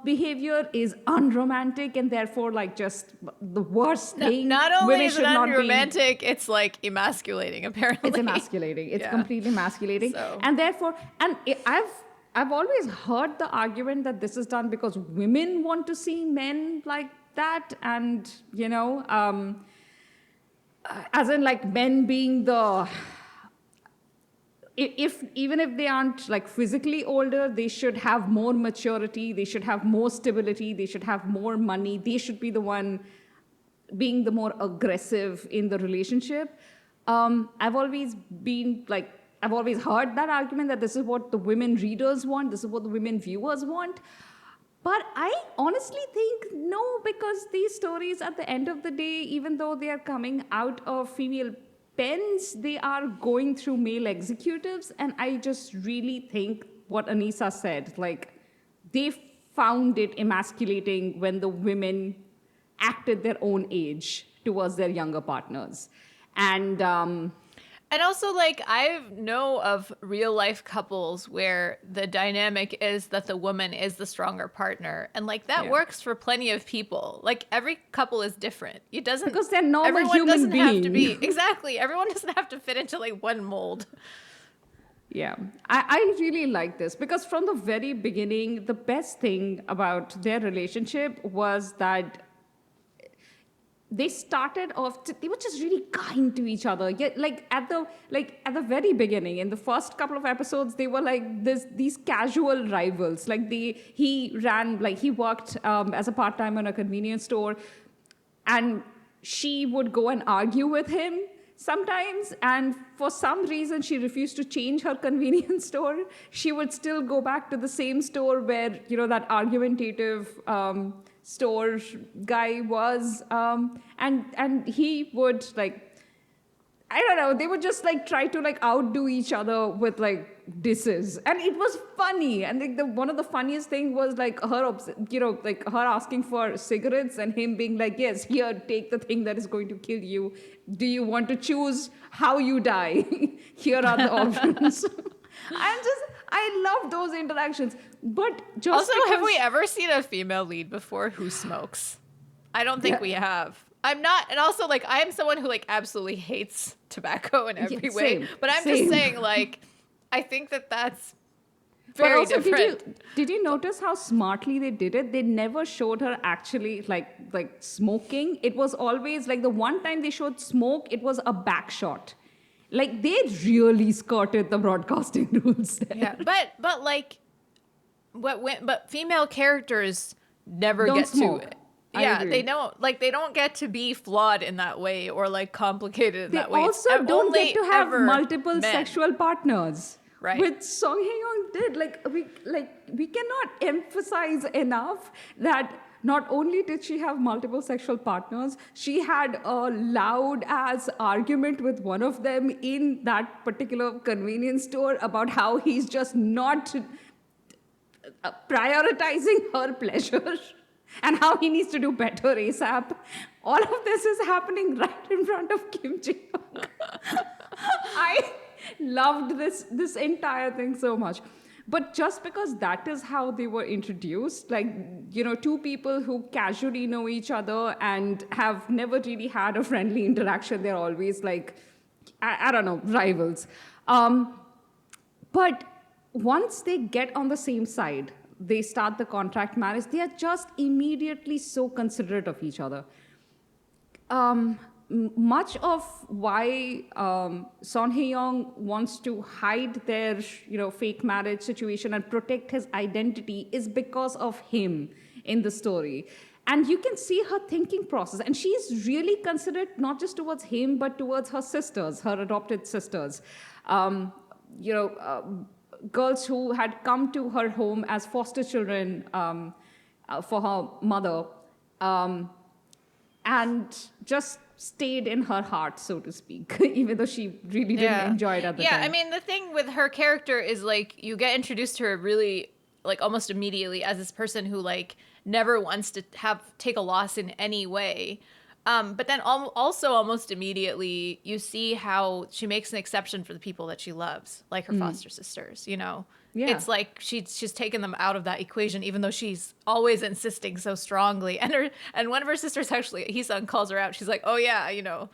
behavior is unromantic, and therefore like just the worst thing. Not only Women is it should not be- unromantic, it's like emasculating, apparently. It's emasculating. It's completely emasculating. So. And therefore, I've always heard the argument that this is done because women want to see men like that, and as in like men being the, even if they aren't like physically older, they should have more maturity, they should have more stability, they should have more money, they should be the one being the more aggressive in the relationship. I've always heard that argument that this is what the women readers want, this is what the women viewers want. But I honestly think no, because these stories at the end of the day, even though they are coming out of female pens, they are going through male executives. And I just really think what Anisa said, like, they found it emasculating when the women acted their own age towards their younger partners. And also, like, I know of real life couples where the dynamic is that the woman is the stronger partner. And, like, that works for plenty of people. Like, every couple is different. It doesn't... Because they're normal everyone human doesn't have to beings. be... Exactly. Everyone doesn't have to fit into, like, one mold. Yeah, I really like this because from the very beginning, the best thing about their relationship was that they started off, they were just really kind to each other. Yet, at the very beginning, in the first couple of episodes, they were like these casual rivals. Like he worked as a part-timer in a convenience store, and she would go and argue with him sometimes, and for some reason she refused to change her convenience store. She would still go back to the same store where that argumentative store guy was, and he would I don't know, they would just try to outdo each other with disses, and it was funny. And one of the funniest thing was her asking for cigarettes and him being like, yes, here, take the thing that is going to kill you. Do you want to choose how you die? Here are the options. I love those interactions. But just also, have we ever seen a female lead before who smokes? I don't think we have. I'm not, and also I am someone who absolutely hates tobacco in every way. But I'm just saying, I think that's very but also, different. Did you notice how smartly they did it? They never showed her actually smoking. It was always the one time they showed smoke, it was a back shot. They really skirted the broadcasting rules there. Yeah, but female characters never Don't get smoke. to it. Yeah, agree. they don't get to be flawed in that way or like complicated in They that way. It's also don't only get to have ever multiple men. sexual partners. Right. Which Song Hye-young did. We cannot emphasize enough that not only did she have multiple sexual partners, she had a loud ass argument with one of them in that particular convenience store about how he's just not prioritizing her pleasure and how he needs to do better ASAP. All of this is happening right in front of Kim Ji-young. I loved this entire thing so much. But just because that is how they were introduced, like, you know, two people who casually know each other and have never really had a friendly interaction, they're always like, I don't know, rivals. But once they get on the same side, they start the contract marriage, they are just immediately so considerate of each other. Much of why Son Hye-young wants to hide their, you know, fake marriage situation and protect his identity is because of him in the story. And you can see her thinking process. And she's really considerate not just towards him, but towards her sisters, her adopted sisters. Girls who had come to her home as foster children for her mother, and just stayed in her heart, so to speak, even though she really didn't enjoy it at the time. Yeah, I mean, the thing with her character is, like, you get introduced to her really, like, almost immediately as this person who, like, never wants to take a loss in any way. But then also almost immediately, you see how she makes an exception for the people that she loves, like her foster sisters, you know? Yeah. It's like she's taken them out of that equation, even though she's always insisting so strongly. And one of her sisters actually, Hee-sung calls her out. She's like, "Oh yeah, you know,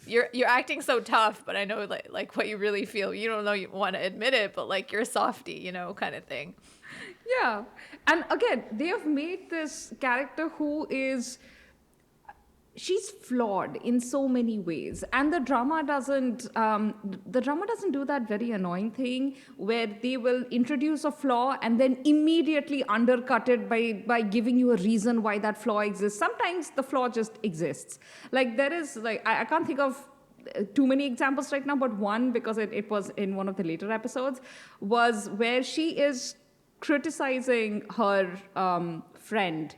you're acting so tough, but I know like what you really feel. You don't know you want to admit it, but like you're a softie, you know, kind of thing." Yeah. And again, they have made this character who is, she's flawed in so many ways, and the drama doesn't do that very annoying thing where they will introduce a flaw and then immediately undercut it by giving you a reason why that flaw exists. Sometimes the flaw just exists. Like there is, like, I can't think of too many examples right now, but one, because it was in one of the later episodes, was where she is criticizing her friend,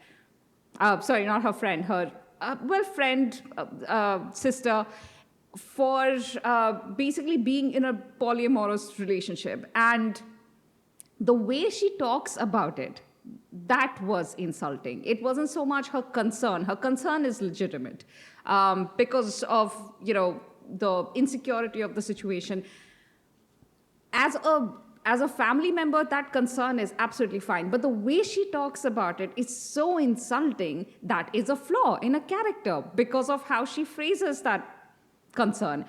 sorry, not her friend, her sister, for basically being in a polyamorous relationship. And the way she talks about it, that was insulting. It wasn't so much her concern. Her concern is legitimate because of, you know, the insecurity of the situation. As a family member, that concern is absolutely fine. But the way she talks about it is so insulting. That is a flaw in a character because of how she phrases that concern.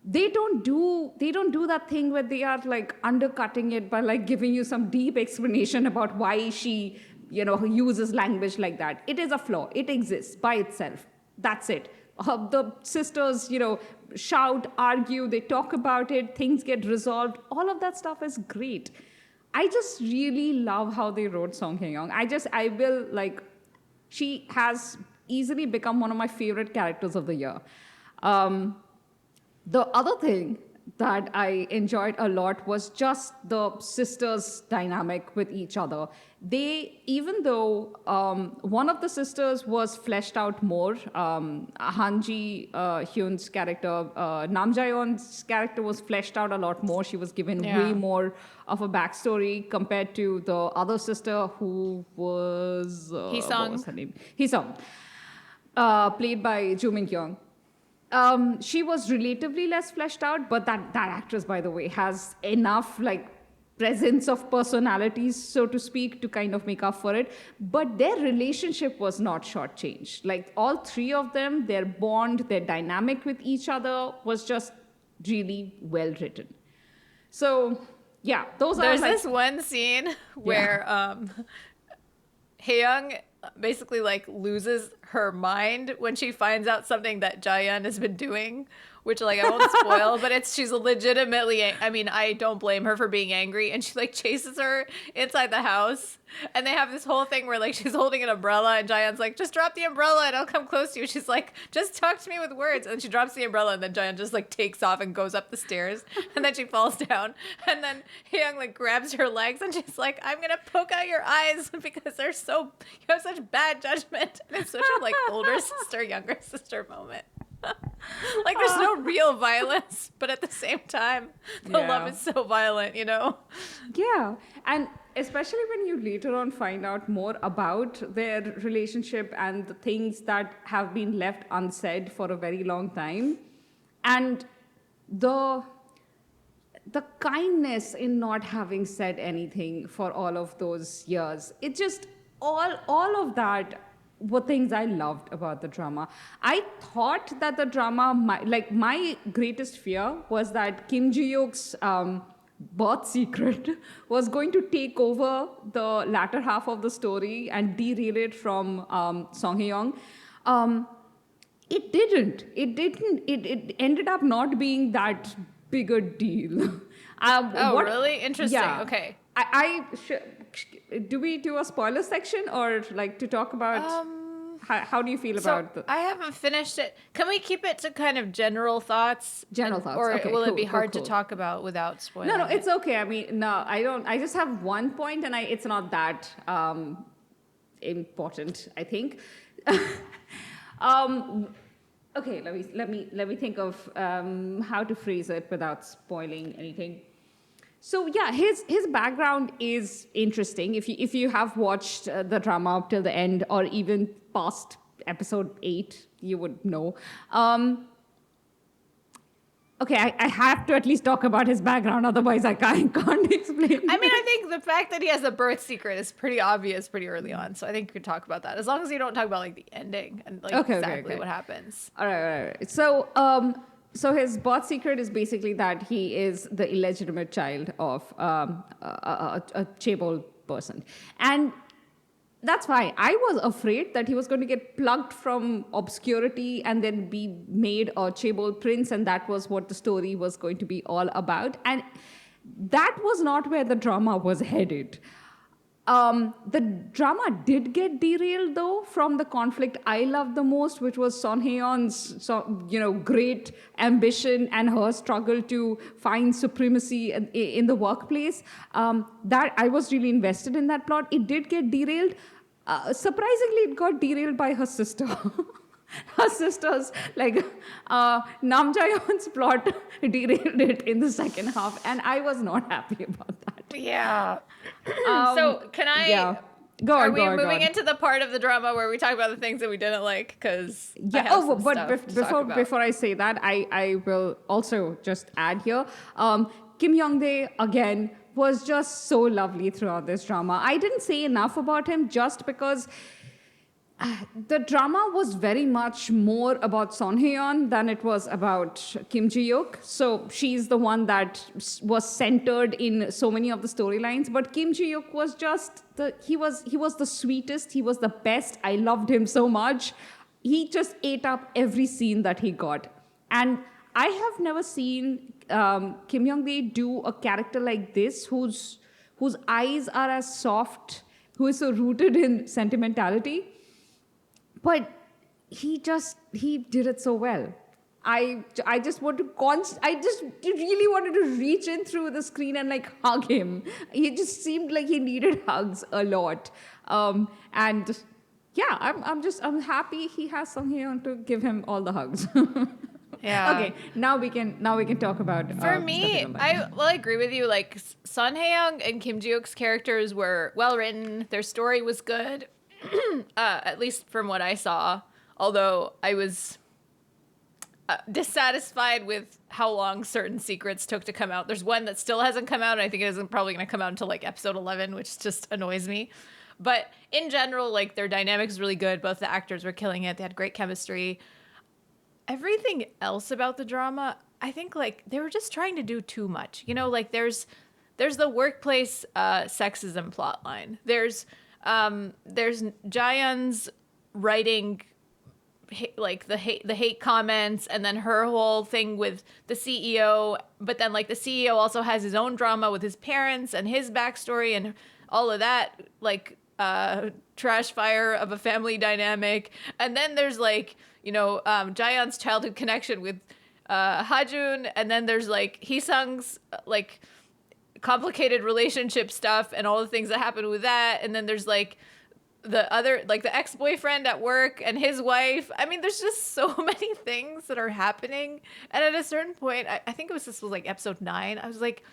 They don't do that thing where they are like undercutting it by like giving you some deep explanation about why she, you know, uses language like that. It is a flaw. It exists by itself. That's it. The sisters, you know, shout, argue, they talk about it, things get resolved. All of that stuff is great. I just really love how they wrote Song Hye-young. She has easily become one of my favorite characters of the year. The other thing that I enjoyed a lot was just the sisters' dynamic with each other. Even though one of the sisters was fleshed out more, Han Ji-hyun's character, Nam Jae-yeon's character was fleshed out a lot more. She was given way more of a backstory compared to the other sister who was... Hee-sung. What was her name? Hee-sung, played by Joo Min-kyung. She was relatively less fleshed out, but that actress, by the way, has enough like presence of personalities, so to speak, to kind of make up for it. But their relationship was not shortchanged. Like all three of them, their bond, their dynamic with each other was just really well written. So yeah, There's this one scene where Hae-young basically like loses her mind when she finds out something that Jaehyun has been doing, which like I won't spoil, but she's legitimately, I mean, I don't blame her for being angry, and she like chases her inside the house, and they have this whole thing where like she's holding an umbrella and Jaehyun's like, just drop the umbrella and I'll come close to you. She's like, just talk to me with words, and she drops the umbrella, and then Jaehyun just like takes off and goes up the stairs, and then she falls down, and then Hyung like grabs her legs and she's like, I'm gonna poke out your eyes because you have such bad judgment. And it's such a like older sister, younger sister moment. Like there's no real violence, but at the same time the love is so violent, you know? Yeah, and especially when you later on find out more about their relationship and the things that have been left unsaid for a very long time, and the kindness in not having said anything for all of those years. It just all of that were things I loved about the drama. I thought that the drama, my greatest fear was that Kim Ji-yook's birth secret was going to take over the latter half of the story and derail it from Song Hye-young. It didn't. It ended up not being that big a deal. Really? Interesting. Yeah. Okay. Do we do a spoiler section or like to talk about how do you feel about I haven't finished it. Can we keep it to kind of general thoughts? Or Okay, will it cool, be hard cool. to talk about without spoiling? No, it's okay. I mean, no, I don't. I just have one point, and it's not that important, I think. Okay, let me think of how to phrase it without spoiling anything. So yeah, his background is interesting. If you have watched the drama up till the end, or even past episode 8, you would know. Okay, I have to at least talk about his background, otherwise I can't explain. I mean, I think the fact that he has a birth secret is pretty obvious pretty early on. So I think you could talk about that. As long as you don't talk about like the ending and like exactly what happens. All right. So his birth secret is basically that he is the illegitimate child of a chaebol person. And that's fine. I was afraid that he was going to get plucked from obscurity and then be made a chaebol prince, and that was what the story was going to be all about. And that was not where the drama was headed. The drama did get derailed, though, from the conflict I loved the most, which was Son Hye-yeon's great ambition and her struggle to find supremacy in the workplace. That I was really invested in that plot. It did get derailed. Surprisingly, it got derailed by her sister. Her sister's Nam Jae-hyun's plot derailed it in the second half, and I was not happy about that. Yeah. So can I? Yeah. Go on. Are we moving into the part of the drama where we talk about the things that we didn't like? Because before I say that, I will also just add here. Kim Young-dae again was just so lovely throughout this drama. I didn't say enough about him just because the drama was very much more about Son Hye-yeon than it was about Kim Ji-yook. So she's the one that was centered in so many of the storylines. But Kim Ji-yook was just he was the sweetest. He was the best. I loved him so much. He just ate up every scene that he got. And I have never seen Kim Young-dae do a character like this, whose eyes are as soft, who is so rooted in sentimentality. But he did it so well. I just really wanted to reach in through the screen and like hug him. He just seemed like he needed hugs a lot. And yeah, I'm happy he has Song Hye-yeon to give him all the hugs. Yeah. Okay, now we can talk about. For me, I agree with you. Like Son Hye-young and Kim Ji-yook's characters were well written. Their story was good. At least from what I saw, although I was dissatisfied with how long certain secrets took to come out. There's one that still hasn't come out, and I think it isn't probably going to come out until like episode 11, which just annoys me. But in general, like their dynamics is really good. Both the actors were killing it. They had great chemistry. Everything else about the drama, I think like they were just trying to do too much. You know, like there's the workplace sexism plotline. There's Jaehyun's writing like the hate comments, and then her whole thing with the CEO. But then like the CEO also has his own drama with his parents and his backstory and all of that, like trash fire of a family dynamic. And then there's like, you know, Jaeyeon's childhood connection with Hajun, and then there's like Heesung's like complicated relationship stuff and all the things that happen with that. And then there's like the other, like the ex-boyfriend at work and his wife. I mean, there's just so many things that are happening. And at a certain point, I think this was like episode 9, I was like,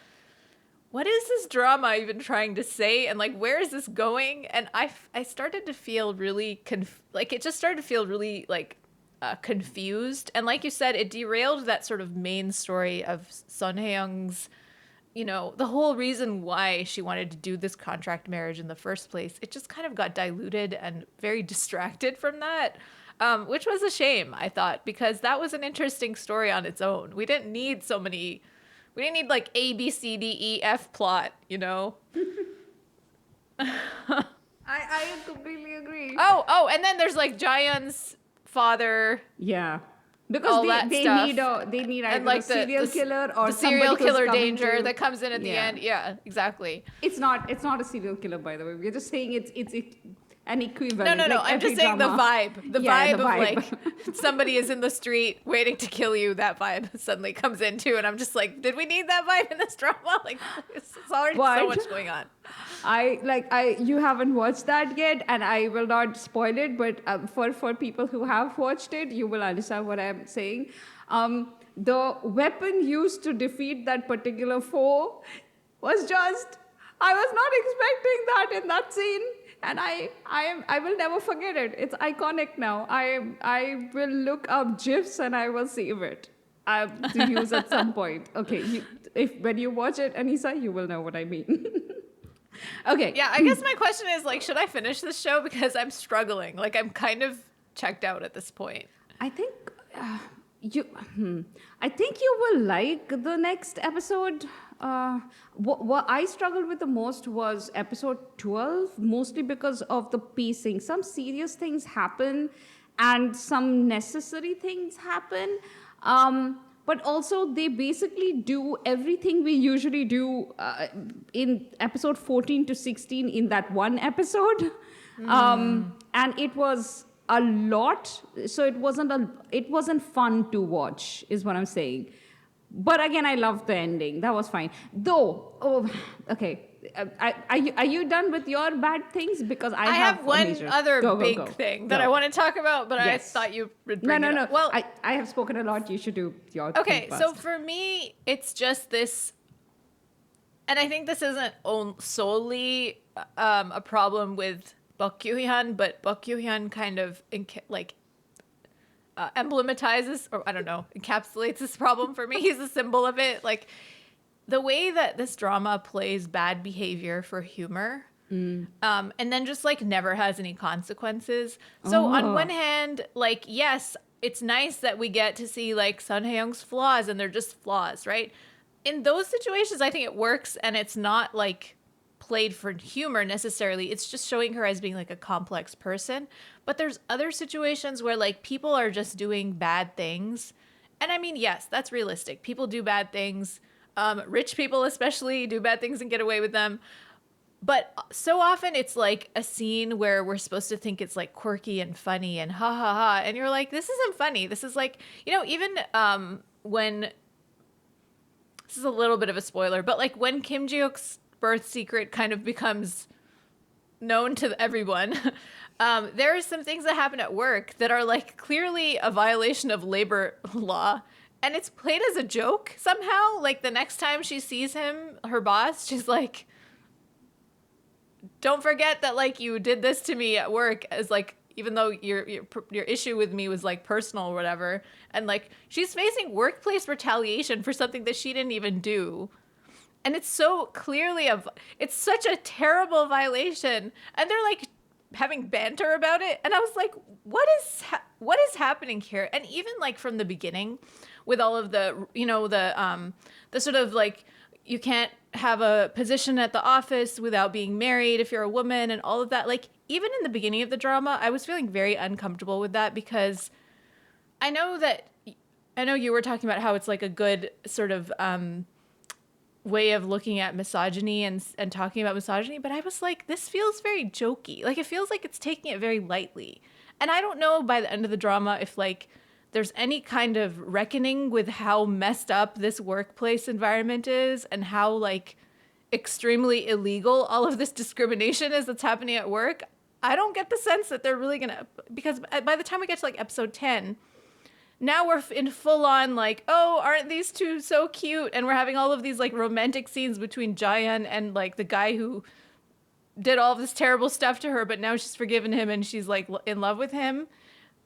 what is this drama even trying to say? And like, where is this going? And I started to feel really, it just started to feel really like confused. And like you said, it derailed that sort of main story of Son Hye-young's, you know, the whole reason why she wanted to do this contract marriage in the first place. It just kind of got diluted and very distracted from that, which was a shame, I thought, because that was an interesting story on its own. We didn't need like A, B, C, D, E, F plot, you know? I completely agree. Oh, and then there's like Jaeyeon's father. Yeah. All Because that they stuff. need And either like a serial killer or the serial somebody who's killer coming danger to- that comes in at the Yeah. end. Yeah, exactly. It's not a serial killer, by the way. We're just saying it's an equivalent. No. Like I'm every just saying drama. the vibe. The Yeah, vibe the of vibe. like somebody is in the street waiting to kill you. That vibe suddenly comes into, and I'm just like, did we need that vibe in this drama? Like, it's already so But- much going on. You haven't watched that yet, and I will not spoil it. But for people who have watched it, you will understand what I'm saying. The weapon used to defeat that particular foe was just, I was not expecting that in that scene, and I will never forget it. It's iconic now. I will look up GIFs and I will save it to use at some point. Okay, when you watch it, Anisa, you will know what I mean. Okay. Yeah, I guess my question is like, should I finish this show? Because I'm struggling. Like, I'm kind of checked out at this point. I think I think you will like the next episode. What I struggled with the most was episode 12, mostly because of the pacing. Some serious things happen and some necessary things happen. But also, they basically do everything we usually do in episode 14 to 16 in that one episode. And it was a lot, so it wasn't fun to watch, is what I'm saying. But again, I loved the ending. That was fine. Though, okay. Are you done with your bad things? Because I have a one major. other Go, big go. thing that Go. I want to talk about, but Yes. I thought you would bring No. it up. Well, I have spoken a lot. You should do your okay, thing so first. for me, it's just this, and I think this isn't solely a problem with Bok Kyu-hyun, but Bok Kyu-hyun kind of emblematizes, or I don't know, encapsulates this problem for me. He's a symbol of it. Like, the way that this drama plays bad behavior for humor, and then just like never has any consequences. So on one hand, like, yes, it's nice that we get to see like Son Hye-young's flaws, and they're just flaws, right? In those situations, I think it works, and it's not like played for humor necessarily. It's just showing her as being like a complex person. But there's other situations where like people are just doing bad things. And I mean, yes, that's realistic. People do bad things. Rich people especially do bad things and get away with them. But so often it's like a scene where we're supposed to think it's like quirky and funny and ha ha ha. And you're like, this isn't funny. This is like, you know, even when, this is a little bit of a spoiler, but like when Kim Ji-hook's birth secret kind of becomes known to everyone, there are some things that happen at work that are like clearly a violation of labor law. And it's played as a joke somehow. Like the next time she sees him, her boss, she's like, don't forget that like you did this to me at work, as like, even though your issue with me was like personal or whatever. And like she's facing workplace retaliation for something that she didn't even do. And it's so clearly it's such a terrible violation. And they're like having banter about it. And I was like, what is happening here? And even like from the beginning with all of the, you know, the sort of like, you can't have a position at the office without being married if you're a woman and all of that. Like even in the beginning of the drama, I was feeling very uncomfortable with that because I know you were talking about how it's like a good sort of way of looking at misogyny and talking about misogyny, but I was like, this feels very jokey. Like, it feels like it's taking it very lightly. And I don't know by the end of the drama if like there's any kind of reckoning with how messed up this workplace environment is and how like extremely illegal all of this discrimination is that's happening at work. I don't get the sense that they're really gonna, because by the time we get to like episode 10, now we're in full on like, oh, aren't these two so cute? And we're having all of these like romantic scenes between Jayan and like the guy who did all of this terrible stuff to her, but now she's forgiven him and she's like in love with him.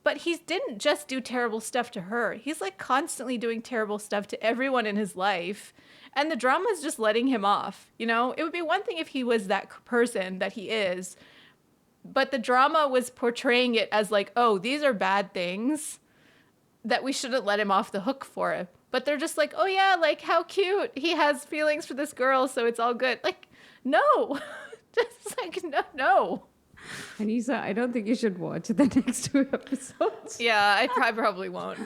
But he didn't just do terrible stuff to her. He's like constantly doing terrible stuff to everyone in his life. And the drama is just letting him off. You know, it would be one thing if he was that person that he is, but the drama was portraying it as like, oh, these are bad things that we shouldn't let him off the hook for it. But they're just like, oh yeah, like how cute. He has feelings for this girl, so it's all good. Like, no. Just like, no. Anisa, I don't think you should watch the next 2 episodes. Yeah, I probably won't.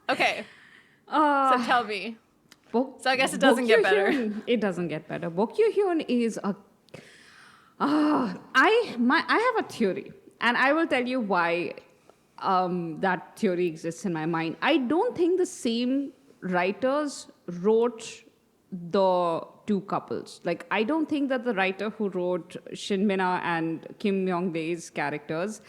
Okay. So tell me. So I guess it doesn't get better. It doesn't get better. Bokyu Hyun is a... I have a theory. And I will tell you why that theory exists in my mind. I don't think the same writers wrote the 2 couples. Like, I don't think that the writer who wrote Shin Mina and Kim Myung-dae's characters,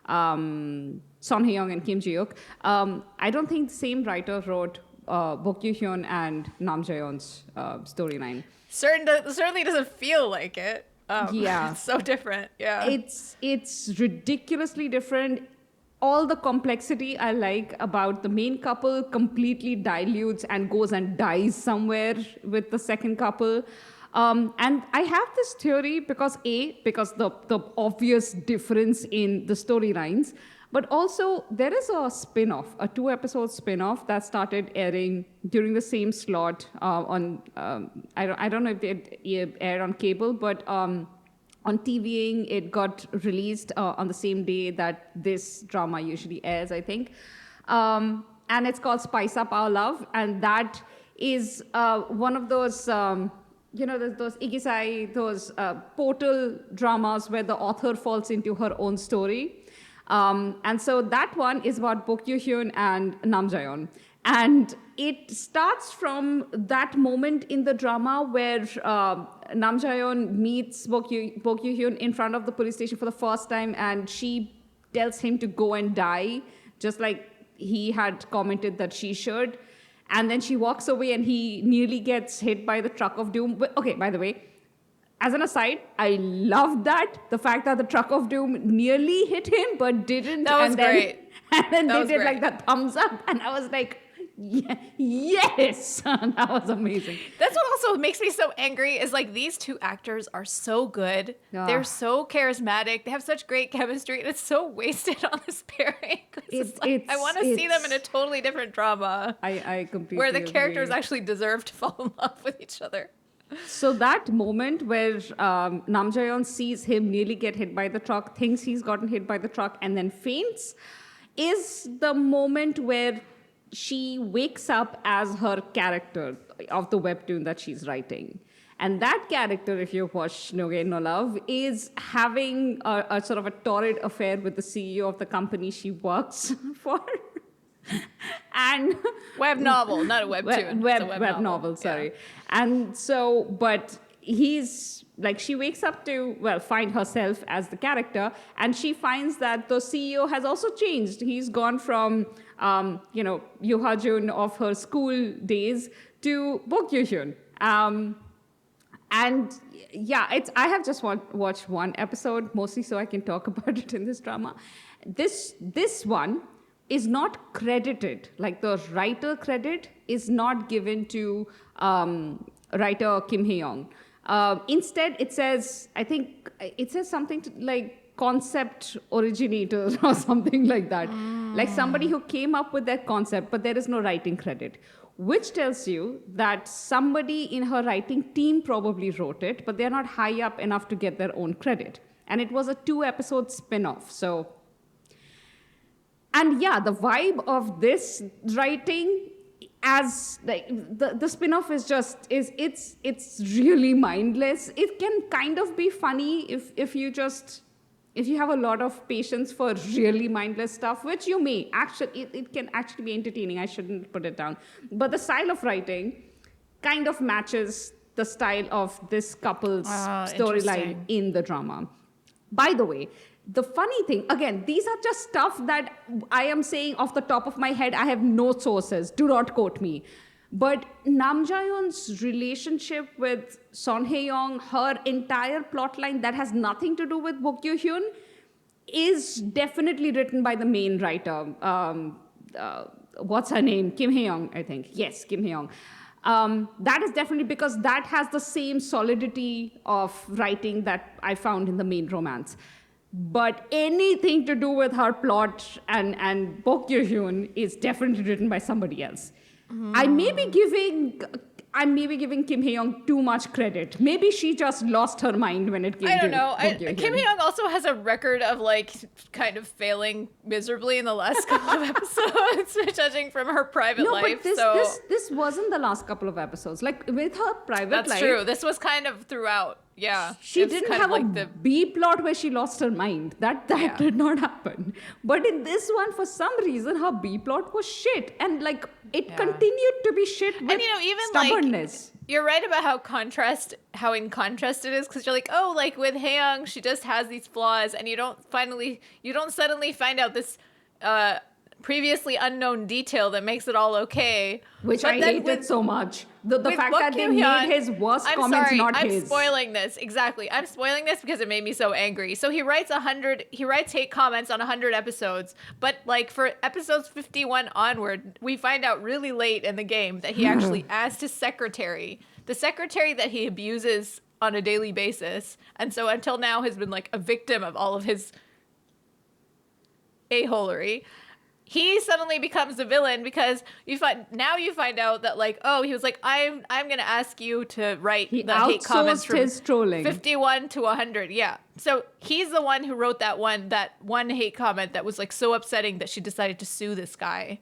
Son Hye-young and Kim Ji-yook, I don't think the same writer wrote Bokyu Hyun and Nam Jae-yeon's storyline. Certainly doesn't feel like it. Yeah. It's so different. Yeah. It's ridiculously different. All the complexity I like about the main couple completely dilutes and goes and dies somewhere with the second couple. And I have this theory because the obvious difference in the storylines, but also there is a spin-off, a 2-episode spin-off that started airing during the same slot on, I don't know if it aired on cable, but on TVing, it got released on the same day that this drama usually airs, I think. And it's called Spice Up Our Love. And that is one of those, those ikigai, those portal dramas where the author falls into her own story. And so that one is about Bokyu Hyun and Nam Jae-yeon. And it starts from that moment in the drama where Nam Jae-yeon meets Bokyu Hyun in front of the police station for the first time, and she tells him to go and die, just like he had commented that she should. And then she walks away and he nearly gets hit by the truck of doom. But, okay, by the way, as an aside, I loved that. The fact that the truck of doom nearly hit him but didn't. That was great. And then That they was did great. like that thumbs up. And I was like, yes, that was amazing. That's what also makes me so angry is like these 2 actors are so good. Yeah. They're so charismatic. They have such great chemistry. And it's so wasted on this pairing. 'Cause it's like, I want to see them in a totally different drama I completely where the agree. characters actually deserve to fall in love with each other. So that moment where Nam Jae-yeon sees him nearly get hit by the truck, thinks he's gotten hit by the truck, and then faints, is the moment where she wakes up as her character of the webtoon that she's writing. And that character, if you watch No Gain No Love, is having a sort of a torrid affair with the CEO of the company she works for. And Web novel, not a webtoon. It's a web novel, sorry. Yeah. And so, but he's like, she wakes up to, find herself as the character, and she finds that the CEO has also changed. He's gone from, Yoo Ha-jun of her school days to Bokyu Hyun. And yeah, I have just watched 1 episode, mostly so I can talk about it in this drama. This one is not credited, like the writer credit is not given to writer Kim Hye-young. Instead, it says something like concept originator or something like that. Like somebody who came up with that concept, but there is no writing credit, which tells you that somebody in her writing team probably wrote it, but they're not high up enough to get their own credit. And it was a 2-episode spin-off, so And yeah, the vibe of this writing as like the spin-off is just it's really mindless. It can kind of be funny if you have a lot of patience for really mindless stuff, which you may actually, it can actually be entertaining. I shouldn't put it down. But the style of writing kind of matches the style of this couple's storyline in the drama. By the way, the funny thing, again, these are just stuff that I am saying off the top of my head. I have no sources. Do not quote me. But Nam Ja-yeon's relationship with Son Hye-young, her entire plotline that has nothing to do with Bok Yoo-hyun, is definitely written by the main writer. What's her name? Kim Hye-young, I think. Yes, Kim Hye-young. That is definitely because that has the same solidity of writing that I found in the main romance. But anything to do with her plot and Bok Yoo-hyun is definitely written by somebody else. I may be giving Kim Hye-young too much credit. Maybe she just lost her mind when it came to I don't know. Bok Yoo-hyun. Kim Hye-young also has a record of like kind of failing miserably in the last couple of episodes, judging from her private life. But this wasn't the last couple of episodes. Like with her private life. That's true. This was kind of throughout. Yeah. She didn't have a B plot where she lost her mind. That did not happen. But in this one, for some reason, her B plot was shit. And like it continued to be shit with even stubbornness. Like, you're right about how in contrast it is, because you're like, oh, like with Hae-young, she just has these flaws, and you don't suddenly find out this previously unknown detail that makes it all okay. Which I hated so much. The fact that they made his worst comments not his. I'm spoiling this. Exactly. I'm spoiling this because it made me so angry. So he writes hate comments on 100 episodes, but like for episodes 51 onward, we find out really late in the game that he actually asked his secretary, the secretary that he abuses on a daily basis, and so until now has been like a victim of all of his a-holery. He suddenly becomes the villain because you find out that like, oh, he was like, I'm gonna ask you to write the hate comments from his trolling 51 to 100. Yeah. So he's the one who wrote that one hate comment that was like so upsetting that she decided to sue this guy.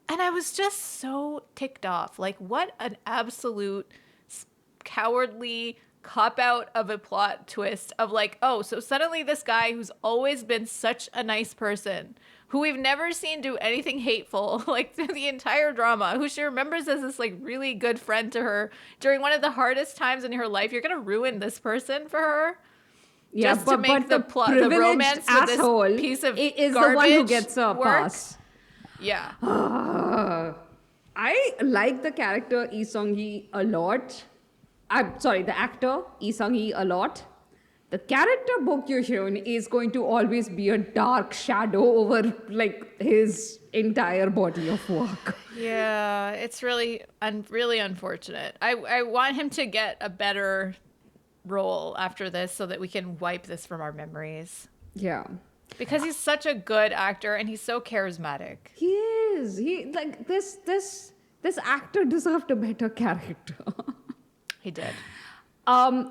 And I was just so ticked off. Like, what an absolute cowardly cop-out of a plot twist of like, oh, so suddenly this guy who's always been such a nice person, who we've never seen do anything hateful, like through the entire drama, who she remembers as this like really good friend to her during one of the hardest times in her life, you're gonna ruin this person for her? Yeah, just to make the plot, the romance with this piece of is garbage the one who gets a work. pass. Yeah. I like the character Lee Sung-hee a lot. I'm sorry, the actor Lee Sung-hee a lot. The character Bok Yoo-hyun is going to always be a dark shadow over like his entire body of work. Yeah, it's really unfortunate. I want him to get a better role after this so that we can wipe this from our memories. Yeah. Because he's such a good actor and he's so charismatic. He is. He like this actor deserved a better character. He did.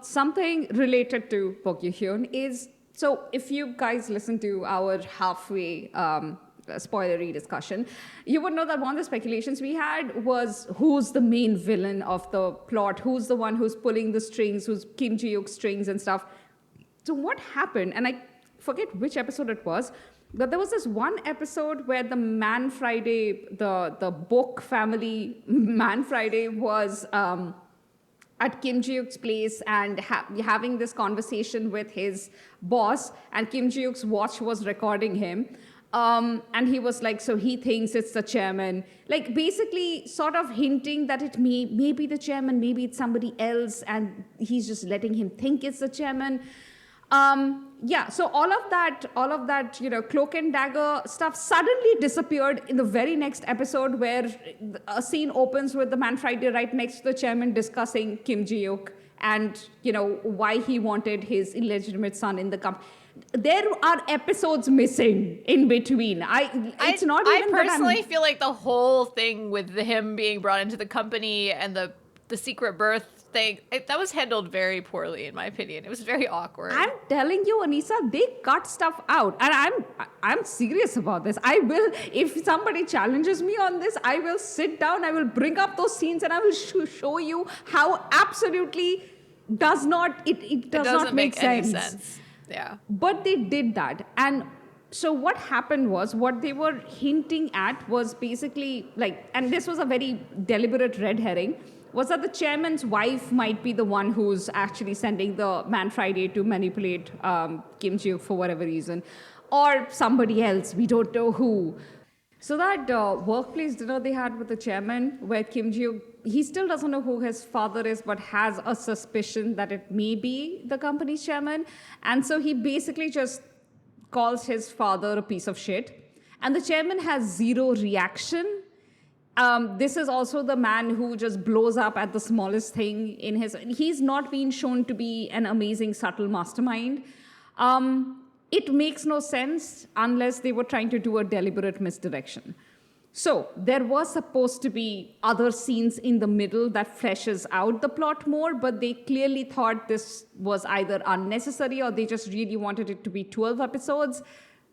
Something related to Bok Yoo-hyun is, so if you guys listen to our halfway spoilery discussion, you would know that one of the speculations we had was who's the main villain of the plot, who's the one who's pulling the strings, who's Kim Ji-yook's strings and stuff. So what happened, and I forget which episode it was, but there was this one episode where the Man Friday, the Bok family Man Friday was at Kim Ji-yook's place and having this conversation with his boss, and Kim Ji-yook's watch was recording him. And he was like, so he thinks it's the chairman. Like basically sort of hinting that it may be the chairman, maybe it's somebody else, and he's just letting him think it's the chairman. Yeah, so all of that, cloak and dagger stuff suddenly disappeared in the very next episode where a scene opens with the Man Friday right next to the chairman discussing Kim Ji-yook and, why he wanted his illegitimate son in the company. There are episodes missing in between. I personally feel like the whole thing with him being brought into the company and the secret birth thing, that was handled very poorly, in my opinion. It was very awkward. I'm telling you, Anisa, they cut stuff out, and I'm serious about this. I will, if somebody challenges me on this, I will sit down, I will bring up those scenes, and I will show you how absolutely it does not make any sense. Yeah. But they did that, and so what happened was, what they were hinting at was basically like, and this was a very deliberate red herring, was that the chairman's wife might be the one who's actually sending the Man Friday to manipulate Kim Ji for whatever reason, or somebody else, we don't know who. So that workplace dinner they had with the chairman, where Kim Ji, he still doesn't know who his father is, but has a suspicion that it may be the company's chairman, and so he basically just calls his father a piece of shit, and the chairman has zero reaction. This is also the man who just blows up at the smallest thing in his... He's not been shown to be an amazing, subtle mastermind. It makes no sense unless they were trying to do a deliberate misdirection. So there was supposed to be other scenes in the middle that fleshes out the plot more, but they clearly thought this was either unnecessary or they just really wanted it to be 12 episodes.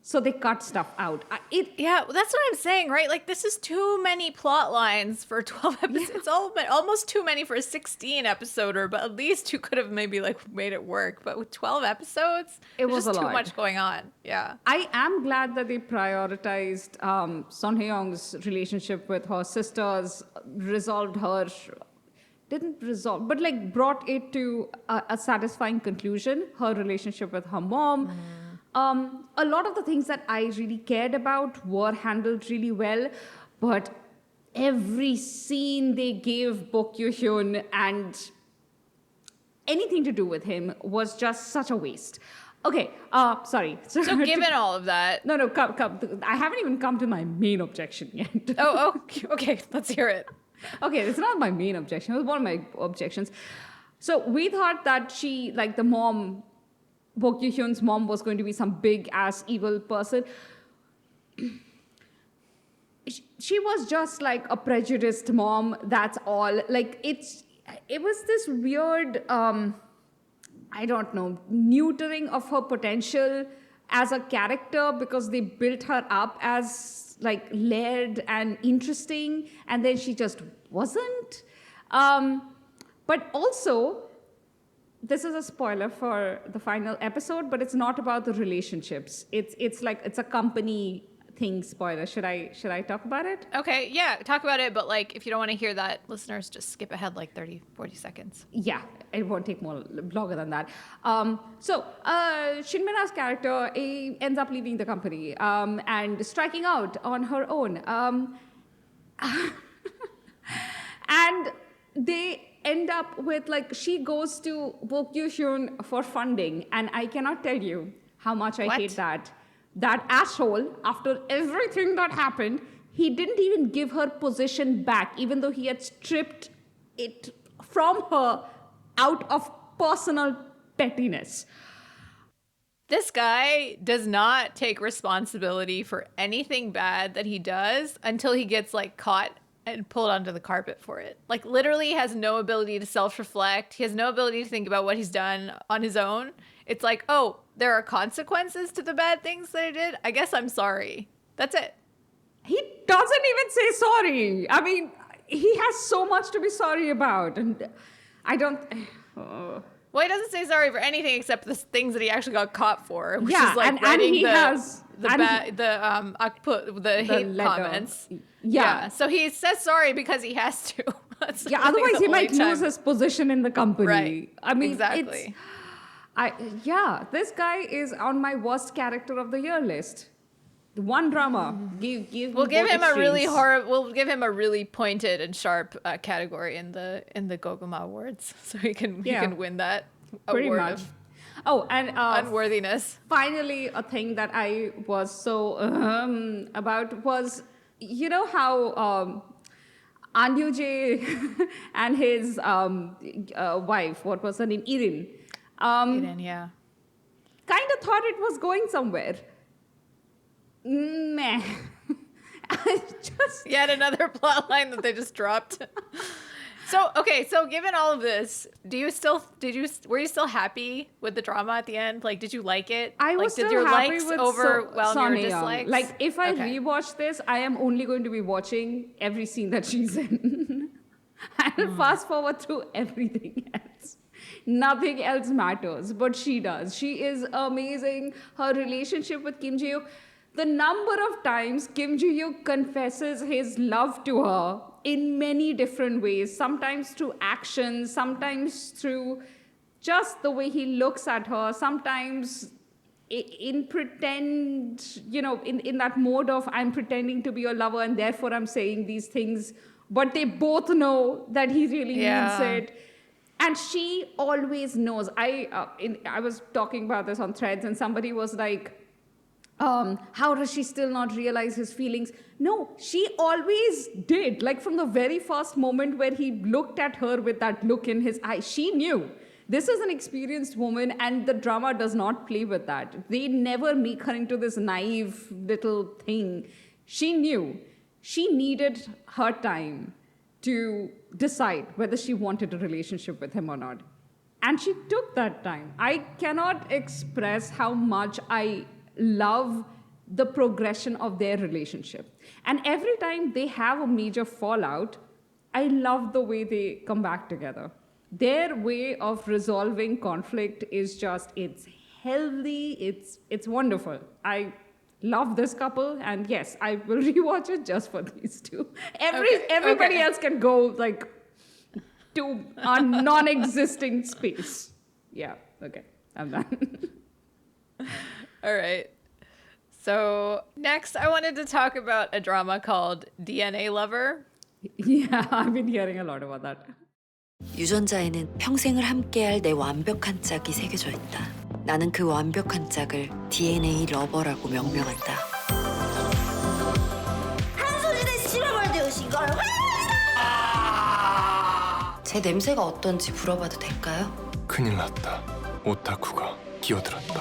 So they cut stuff out. Yeah, that's what I'm saying, right? Like, this is too many plot lines for 12 episodes. Yeah. It's almost too many for a 16 episoder, but at least you could have maybe like made it work. But with 12 episodes, it was just too much going on. Yeah. I am glad that they prioritized Son Hye-young's relationship with her sisters, didn't resolve, but like brought it to a satisfying conclusion, her relationship with her mom. A lot of the things that I really cared about were handled really well, but every scene they gave Bok Yoo-hyun and anything to do with him was just such a waste. Okay, sorry. So given all of that... No, come. I haven't even come to my main objection yet. Oh, okay, let's hear it. Okay, it's not my main objection. It was one of my objections. So we thought that she, like the mom... Bok Yoo-hyun's mom was going to be some big-ass evil person. She was just like a prejudiced mom, that's all. Like, it was this weird, I don't know, neutering of her potential as a character because they built her up as like layered and interesting, and then she just wasn't. But also... This is a spoiler for the final episode, but it's not about the relationships. It's like it's a company thing spoiler. Should I talk about it? Okay, yeah, talk about it, but like if you don't want to hear that, listeners, just skip ahead like 30, 40 seconds. Yeah, it won't take longer than that. So Shin Min-a's character ends up leaving the company and striking out on her own. And they end up with, like, she goes to Bok Yoo-hyun for funding, and I cannot tell you how much I hate that. That asshole, after everything that happened, he didn't even give her position back, even though he had stripped it from her out of personal pettiness. This guy does not take responsibility for anything bad that he does until he gets, like, caught and pulled onto the carpet for it. Like, literally has no ability to self-reflect. He has no ability to think about what he's done on his own. It's like, oh, there are consequences to the bad things that I did. I guess I'm sorry. That's it. He doesn't even say sorry. I mean, he has so much to be sorry about. And I don't... Well, he doesn't say sorry for anything except the things that he actually got caught for, which yeah, is like writing the hate comments. Yeah. So he says sorry because he has to. Yeah, otherwise he might lose his position in the company. Right. I mean, exactly. This guy is on my worst character of the year list. The one drama. We'll give him a really pointed and sharp category in the Goguma Awards, so he can win that award of unworthiness. Finally, a thing that I was so about was, you know how An Yoo-jae and his wife, what was her name, Irin. Irin, yeah. Kind of thought it was going somewhere. Meh. Yet another plot line that they just dropped. So given all of this, were you still happy with the drama at the end? Like, did you like it? I was like, still did your happy likes with overwhelm your Sonny Young. dislikes? Like, if I Okay. rewatch this, I am only going to be watching every scene that she's in. And fast forward through everything else. Nothing else matters, but she does. She is amazing. Her relationship with Kim Ji-yook. The number of times Kim Ji-yook confesses his love to her in many different ways, sometimes through action, sometimes through just the way he looks at her, sometimes in pretend, in that mode of I'm pretending to be your lover and therefore I'm saying these things, but they both know that he really means it. And she always knows. I was talking about this on Threads and somebody was like, how does she still not realize his feelings? No, she always did. Like from the very first moment where he looked at her with that look in his eye, she knew. This is an experienced woman and the drama does not play with that. They never make her into this naive little thing. She knew. She needed her time to decide whether she wanted a relationship with him or not. And she took that time. I cannot express how much I love the progression of their relationship. And every time they have a major fallout, I love the way they come back together. Their way of resolving conflict is just, it's healthy, it's wonderful. I love this couple, and yes, I will rewatch it just for these two. Everybody else can go like to a non-existing space. Yeah, okay, I'm done. All right. So next, I wanted to talk about a drama called DNA Lover. Yeah, I've been hearing a lot about that. 유전자에는 평생을 함께할 내 완벽한 짝이 새겨져 있다. 나는 그 완벽한 짝을 DNA 러버라고 명명한다. 한소진의 실험을 되우신 걸 제 냄새가 어떤지 물어봐도 될까요? 큰일 났다. 오타쿠가 끼어들었다.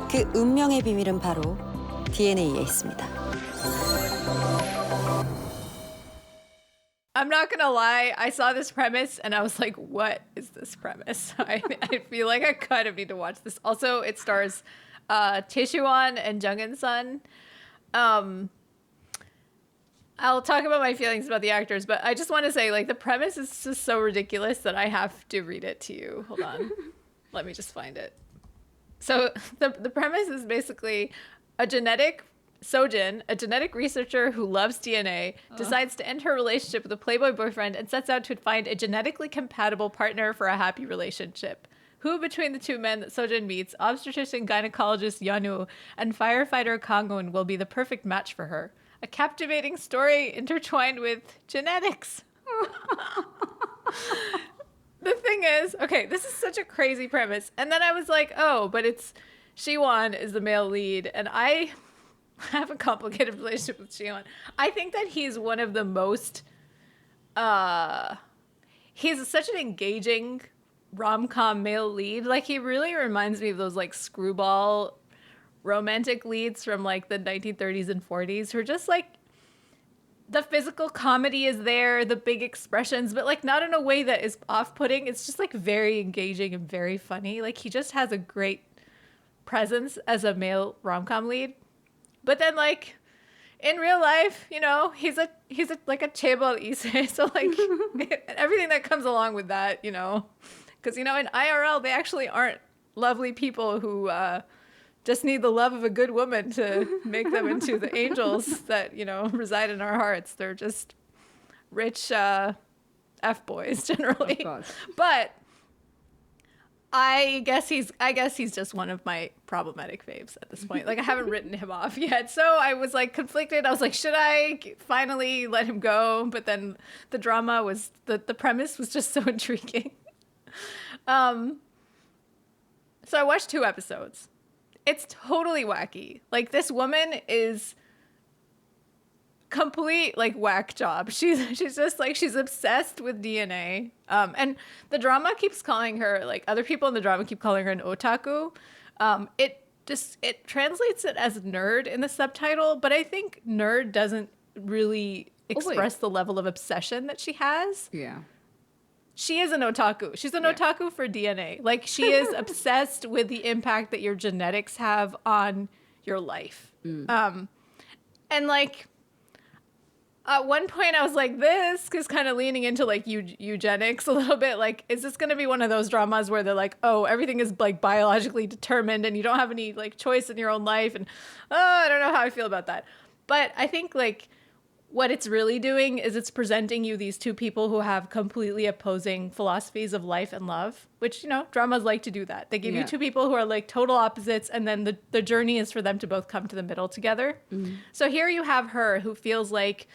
그 운명의 비밀은 바로 DNA에 있습니다. I'm not gonna lie, I saw this premise and I was like, what is this premise? I feel like I kind of need to watch this. Also, it stars Tae-Siwan and Jung In-sun. I'll talk about my feelings about the actors, but I just want to say, like, the premise is just so ridiculous that I have to read it to you. Hold on. Let me just find it. So the premise is basically Sojin, a genetic researcher who loves DNA, decides to end her relationship with a playboy boyfriend and sets out to find a genetically compatible partner for a happy relationship. Who between the two men that Sojin meets, obstetrician gynecologist Yanu and firefighter Kangun, will be the perfect match for her? A captivating story intertwined with genetics. The thing is, okay, this is such a crazy premise. And then I was like, oh, but it's Siwon is the male lead. And I have a complicated relationship with Siwon. I think that he's one of the most, he's such an engaging rom-com male lead. Like, he really reminds me of those, like, screwball romantic leads from, like, the 1930s and 40s who are just, like, the physical comedy is there, the big expressions, but, like, not in a way that is off-putting. It's just, like, very engaging and very funny. Like, he just has a great presence as a male rom-com lead. But then, like, in real life, you know, he's like a chaebol ise, so, like, everything that comes along with that, you know, because, you know, in IRL, they actually aren't lovely people who just need the love of a good woman to make them into the angels that, you know, reside in our hearts. They're just rich F-boys generally. Of course. But I guess he's just one of my problematic faves at this point. Like, I haven't written him off yet. So I was, like, conflicted. I was like, should I finally let him go? But then the drama was, the premise was just so intriguing. So I watched 2 episodes. It's totally wacky. Like, this woman is complete, like, whack job. She's just, like, she's obsessed with DNA. And the drama keeps calling her, like, other people in the drama keep calling her an otaku. It translates it as nerd in the subtitle, but I think nerd doesn't really express the level of obsession that she has. Yeah. She is an otaku. She's an otaku for DNA. Like, she is obsessed with the impact that your genetics have on your life. And like, at one point I was like, this is kind of leaning into like eugenics a little bit. Like, is this going to be one of those dramas where they're like, oh, everything is like biologically determined and you don't have any like choice in your own life? And I don't know how I feel about that. But I think like what it's really doing is it's presenting you these two people who have completely opposing philosophies of life and love, which, you know, dramas like to do that. They give you two people who are like total opposites, and then the journey is for them to both come to the middle together. So here you have her who feels like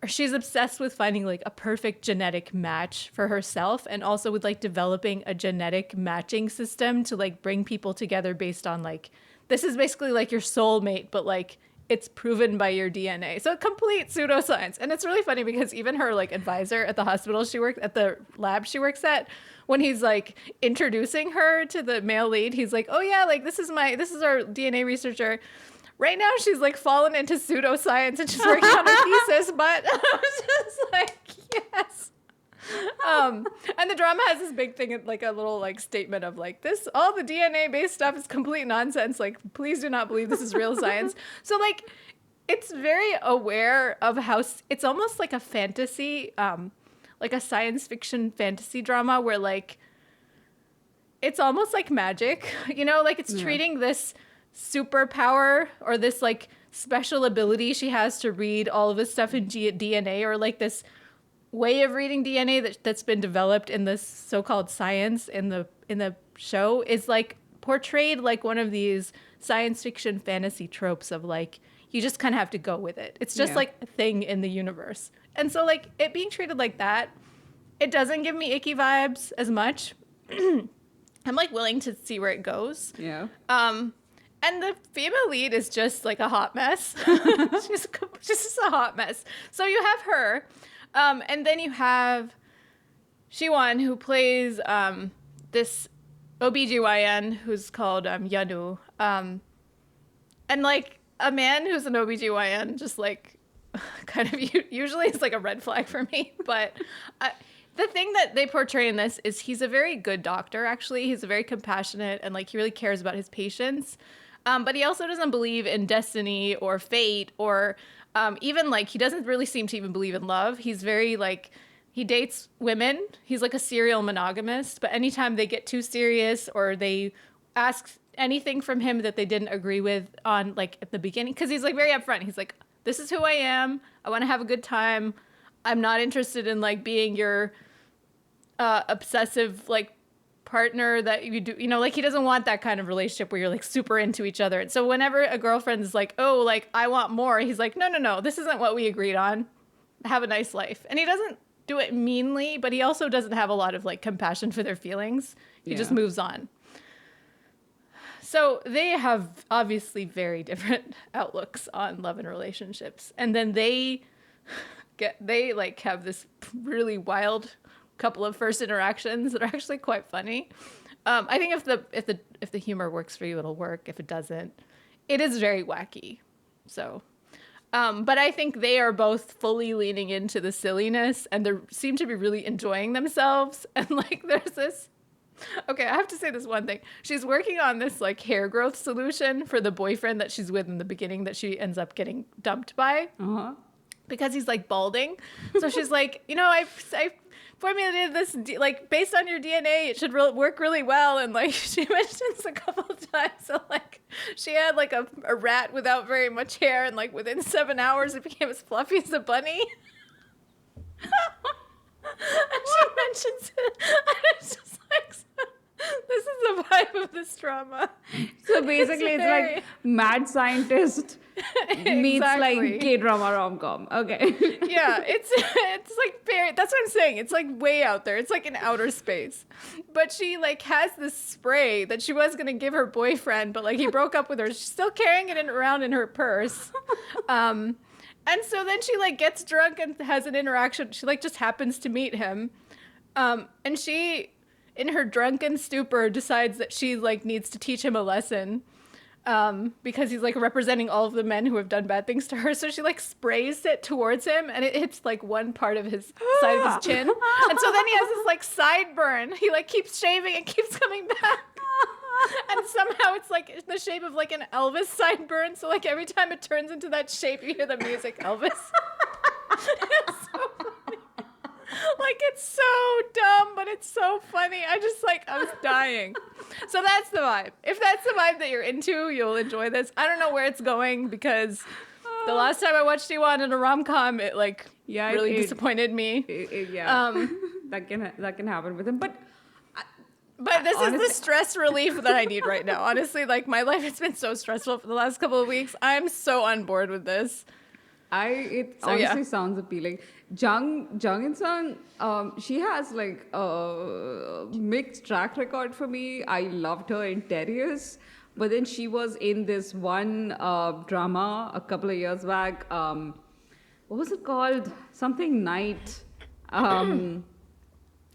she's obsessed with finding like a perfect genetic match for herself, and also with like developing a genetic matching system to like bring people together based on like, this is basically like your soulmate, but like it's proven by your DNA. So complete pseudoscience. And it's really funny because even her like advisor at the hospital she works at, the lab she works at, when he's like introducing her to the male lead, he's like, oh yeah, like this is our DNA researcher. Right now she's like fallen into pseudoscience and she's working on her thesis, but I was just like, yes. And the drama has this big thing, like a little like statement of like, this, all the DNA based stuff is complete nonsense. Like, please do not believe this is real science. So like, it's very aware of how it's almost like a fantasy, like a science fiction fantasy drama where like, it's almost like magic, you know, like it's treating this superpower or this like special ability she has to read all of this stuff in DNA, or like this way of reading DNA that's been developed in this so-called science in the show, is like portrayed like one of these science fiction fantasy tropes of like, you just kind of have to go with it. It's just like a thing in the universe. And so like it being treated like that, it doesn't give me icky vibes as much. I'm like willing to see where it goes. Yeah. And the female lead is just like a hot mess. She's just a hot mess. So you have her. And then you have Shiwon, who plays this OBGYN who's called Yanu. And like a man who's an OBGYN just like kind of usually is like a red flag for me. But the thing that they portray in this is he's a very good doctor, actually. He's a very compassionate and like he really cares about his patients. But he also doesn't believe in destiny or fate or even like he doesn't really seem to even believe in love. He's very like, he dates women. He's like a serial monogamist. But anytime they get too serious or they ask anything from him that they didn't agree with on like at the beginning, because he's like very upfront. He's like, this is who I am. I want to have a good time. I'm not interested in like being your obsessive like partner that you do, you know, like he doesn't want that kind of relationship where you're like super into each other. And so whenever a girlfriend is like, oh, like I want more, he's like, no, this isn't what we agreed on. Have a nice life. And he doesn't do it meanly, but he also doesn't have a lot of like compassion for their feelings. He just moves on. So they have obviously very different outlooks on love and relationships. And then they like have this really wild couple of first interactions that are actually quite funny. I think if the humor works for you, it'll work. If it doesn't, it is very wacky. So, but I think they are both fully leaning into the silliness, and they seem to be really enjoying themselves. And like, there's this. Okay, I have to say this one thing. She's working on this like hair growth solution for the boyfriend that she's with in the beginning that she ends up getting dumped by. Because he's like balding. So she's like, you know, I formulated this like based on your DNA, it should work really well. And like she mentions a couple of times, so like she had like a rat without very much hair, and like within 7 hours it became as fluffy as a bunny. And she mentions it. And it's just like, this is the vibe of this drama. So basically, it's like mad scientist meets like K-drama rom-com. Okay. Yeah, it's like very, that's what I'm saying. It's like way out there. It's like in outer space. But she like has this spray that she was gonna give her boyfriend, but like he broke up with her. She's still carrying it around in her purse. And so then she like gets drunk and has an interaction. She like just happens to meet him. And she, in her drunken stupor, decides that she like needs to teach him a lesson. because he's like representing all of the men who have done bad things to her. So she like sprays it towards him and it hits like one part of his side of his chin. And so then he has this like sideburn. He like keeps shaving and keeps coming back. And somehow it's like in the shape of like an Elvis sideburn. So like every time it turns into that shape, you hear the music Elvis. It's so funny. Like it's so dumb, but it's so funny. I was dying. So that's the vibe. If that's the vibe that you're into, you'll enjoy this. I don't know where it's going because the last time I watched Iwan in a rom-com, it like really disappointed me. That can happen with him. But this honestly, is the stress relief that I need right now. Honestly, like my life has been so stressful for the last couple of weeks. I'm so on board with this. Honestly sounds appealing. Jung In-sung, she has like a mixed track record for me. I loved her in Terriers, but then she was in this one drama a couple of years back. What was it called? Something Night.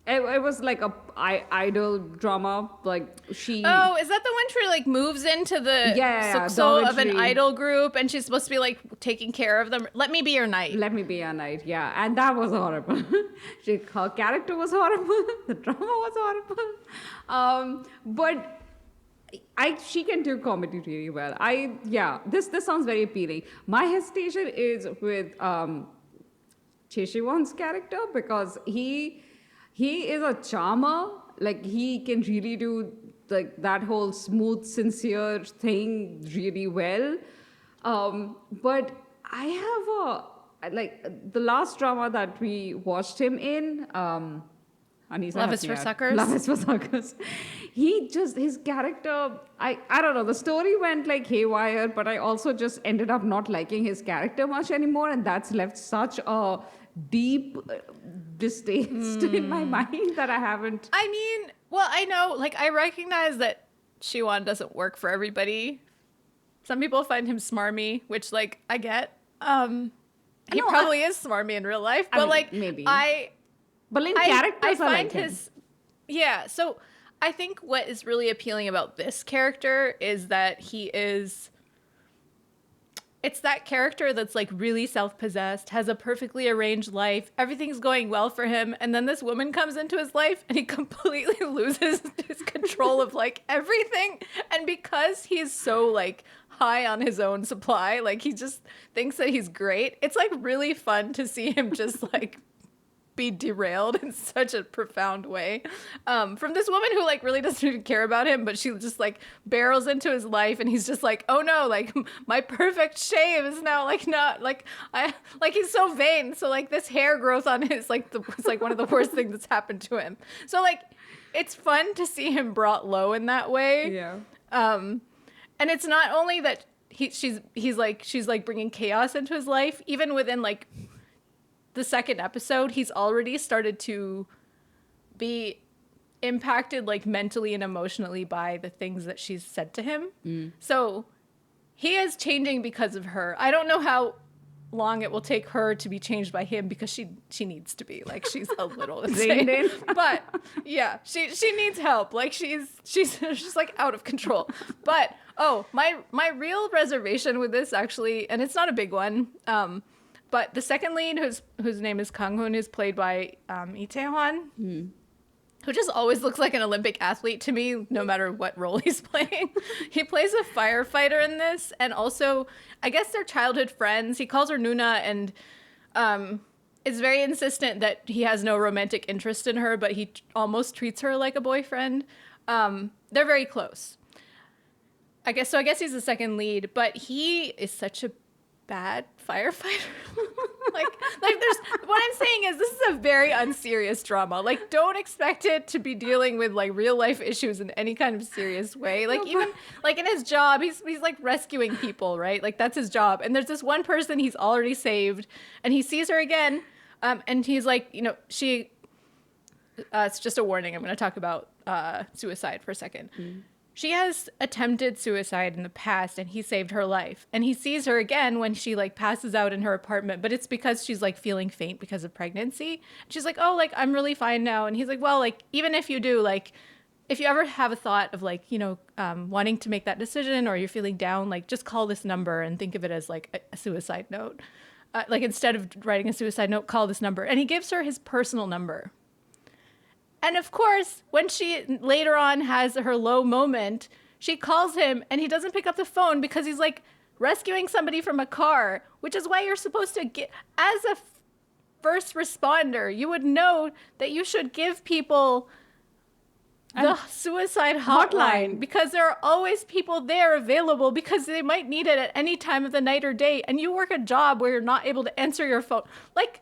It was like a idol drama. Like she. Oh, is that the one where like moves into the sukso of an idol group and she's supposed to be like taking care of them? Let Me Be Your Knight. Let Me Be Your Knight. Yeah, and that was horrible. Her character was horrible. The drama was horrible. But she can do comedy really well. This sounds very appealing. My hesitation is with Cheshivon's character because he is a charmer. Like he can really do like that whole smooth, sincere thing really well. But I have the last drama that we watched him in, Anisa Love is for Suckers. Love is for Suckers. His character, I don't know, the story went like haywire, but I also just ended up not liking his character much anymore, and that's left such a deep distaste in my mind that I haven't. I mean, well, I know, like, I recognize that Siwon doesn't work for everybody. Some people find him smarmy, which, like, I get. He probably is smarmy in real life, but, like, maybe. But in characters, I find his. Yeah, so I think what is really appealing about this character is that he is. It's that character that's like really self-possessed, has a perfectly arranged life, everything's going well for him, and then this woman comes into his life and he completely loses his control of like everything. And because he's so like high on his own supply, like he just thinks that he's great, it's like really fun to see him just like be derailed in such a profound way from this woman who like really doesn't even care about him, but she just like barrels into his life and he's just like, oh no, like my perfect shave is now like not like he's so vain, so like this hair growth on his like it's like one of the worst things that's happened to him. So like it's fun to see him brought low in that way. And it's not only that she's bringing chaos into his life, even within like the second episode, he's already started to be impacted like mentally and emotionally by the things that she's said to him. So he is changing because of her. I don't know how long it will take her to be changed by him because she needs to be. Like she's a little insane. But yeah, she needs help. Like she's like out of control. But my real reservation with this actually, and it's not a big one, but the second lead, whose name is Kang-hoon, is played by Lee Tae-hwan, who just always looks like an Olympic athlete to me, no matter what role he's playing. He plays a firefighter in this, and also, I guess they're childhood friends. He calls her Nuna, and is very insistent that he has no romantic interest in her, but he almost treats her like a boyfriend. They're very close. I guess he's the second lead, but he is such a bad firefighter. like there's what I'm saying is this is a very unserious drama. Like don't expect it to be dealing with like real life issues in any kind of serious way. Like even like in his job, he's like rescuing people, right? Like that's his job. And there's this one person he's already saved and he sees her again and he's like, you know, she it's just a warning. I'm going to talk about suicide for a second. She has attempted suicide in the past and he saved her life. And he sees her again when she like passes out in her apartment, but it's because she's like feeling faint because of pregnancy. She's like, oh, like I'm really fine now. And he's like, well, like even if you do, like if you ever have a thought of like, wanting to make that decision or you're feeling down, like just call this number and think of it as like a suicide note. Like instead of writing a suicide note, call this number. And he gives her his personal number. And of course, when she later on has her low moment, she calls him and he doesn't pick up the phone because he's like rescuing somebody from a car, which is why you're supposed to get, as a first responder, you would know that you should give people the suicide hotline because there are always people there available because they might need it at any time of the night or day. And you work a job where you're not able to answer your phone. Like,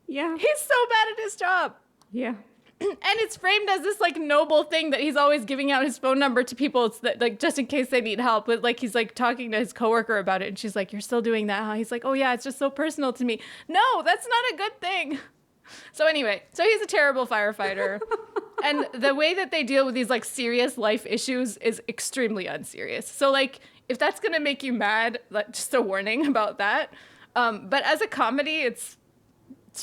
yeah, he's so bad at his job. Yeah. And it's framed as this like noble thing that he's always giving out his phone number to people. It's that, like, just in case they need help. But like, he's like talking to his coworker about it. And she's like, you're still doing that, huh? He's like, oh yeah, it's just so personal to me. No, that's not a good thing. So anyway, so he's a terrible firefighter. And the way that they deal with these like serious life issues is extremely unserious. So like, if that's going to make you mad, like, just a warning about that. But as a comedy, it's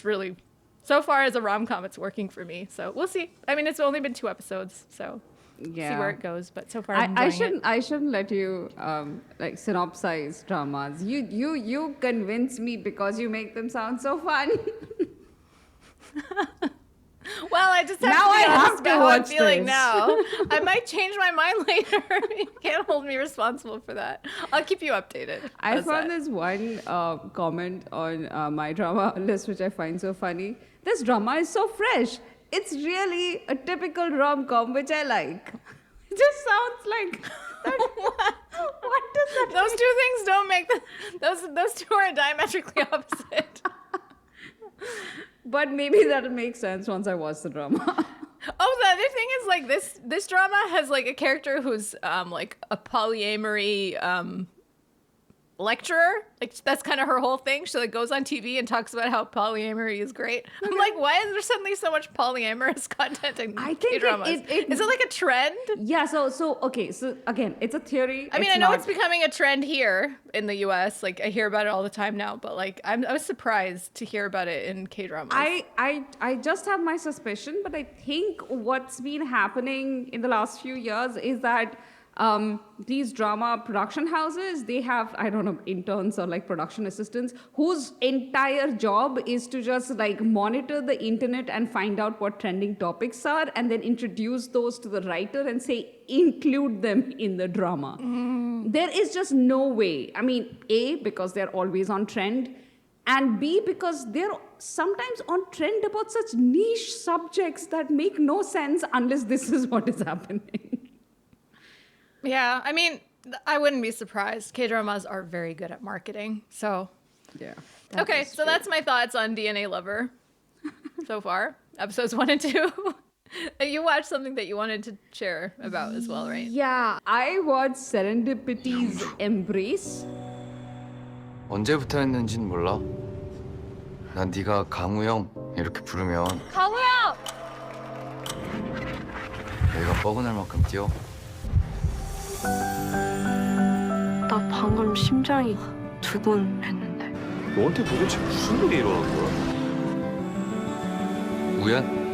really, so far as a rom-com, it's working for me. So we'll see. I mean, it's only been 2 episodes, so see where it goes. But so far, I shouldn't let you like synopsize dramas. You convince me because you make them sound so fun. Well, I just have now to be I honest have to about how I'm watch feeling this. now. I might change my mind later. You can't hold me responsible for that. I'll keep you updated. I found this one comment on my drama list, which I find so funny. This drama is so fresh. It's really a typical rom-com, which I like. It just sounds like... what does that Those two things don't make those two are diametrically opposite. But maybe that'll make sense once I watch the drama. Oh, the other thing is like this drama has like a character who's like a polyamory lecturer. Like that's kind of her whole thing. She like goes on TV and talks about how polyamory is great. I'm like, why is there suddenly so much polyamorous content in K-dramas? Is it like a trend? Yeah, so okay, so again, it's a theory. I mean, I know it's becoming a trend here in the US. Like I hear about it all the time now, but like I was surprised to hear about it in K-dramas. I just have my suspicion, but I think what's been happening in the last few years is that these drama production houses, they have, I don't know, interns or like production assistants whose entire job is to just like monitor the internet and find out what trending topics are and then introduce those to the writer and say, include them in the drama. There is just no way. I mean, A, because they're always on trend, and B, because they're sometimes on trend about such niche subjects that make no sense unless this is what is happening. Yeah, I mean, I wouldn't be surprised. K-dramas are very good at marketing. So, yeah. Okay, so that's my thoughts on DNA Lover so far. Episodes 1 and 2. You watched something that you wanted to share about as well, right? Yeah, I watched Serendipity's Embrace. 언제부터 했는진 몰라. 난 네가 강우 형 이렇게 부르면 강우야! 내가 뻐근할 만큼 뛰어. 나 방금 심장이 두근 했는데. 너한테 도대체 무슨 일이 일어난 거야? 우연?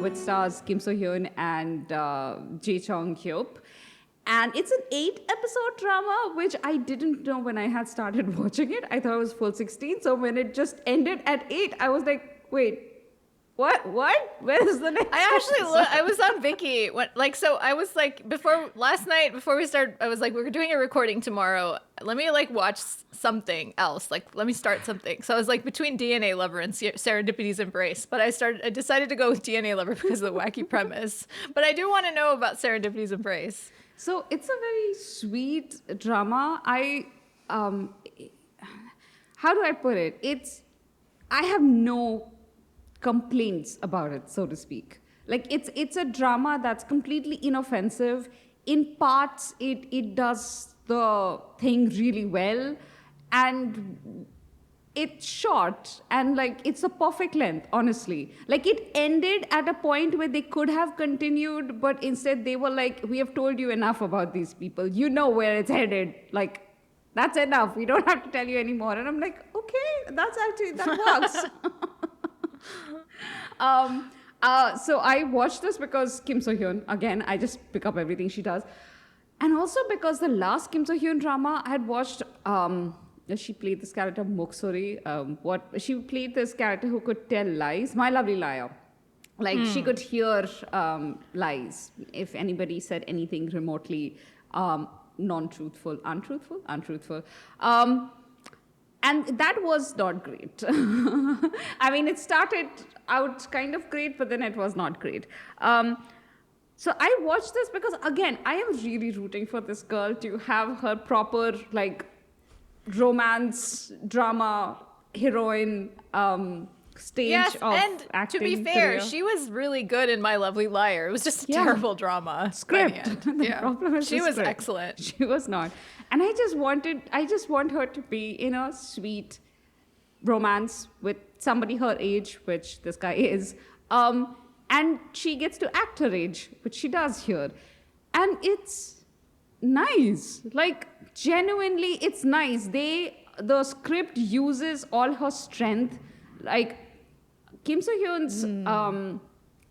Which stars Kim So-hyun and Jae Chong-hyuk. And it's an 8-episode drama, which I didn't know when I had started watching it. I thought it was full 16. So when it just ended at 8, I was like, wait, what? Where is the next I was on Viki. So I was like, last night, before we started, I was like, we're doing a recording tomorrow. Let me like watch something else. Like, let me start something. So I was like between DNA Lover and Serendipity's Embrace. But I decided to go with DNA Lover because of the wacky premise. But I do want to know about Serendipity's Embrace. So it's a very sweet drama. How do I put it? I have no complaints about it, so to speak. Like it's a drama that's completely inoffensive. In parts, it does the thing really well, and it's short and like it's a perfect length, honestly. Like it ended at a point where they could have continued, but instead they were like, we have told you enough about these people. You know where it's headed. Like, that's enough. We don't have to tell you anymore. And I'm like, okay, that works. So I watched this because Kim So-hyun, again, I just pick up everything she does. And also because the last Kim So-hyun drama I had watched, she played this character Moksori. She played this character who could tell lies, My Lovely Liar. Like she could hear lies if anybody said anything remotely non-truthful, untruthful. And that was not great. I mean, it started out kind of great, but then it was not great. So I watched this because, again, I am really rooting for this girl to have her proper, like, romance, drama, heroine stage of and acting to be fair, career. she was really good in My Lovely Liar. It was just a terrible drama. Script. The problem is She the was script. excellent. She was not. And I just want her to be in a sweet romance with somebody her age, which this guy is. And she gets to act her age, which she does here. And it's nice. Like, genuinely, it's nice. The script uses all her strength. Like, Kim So-hyun's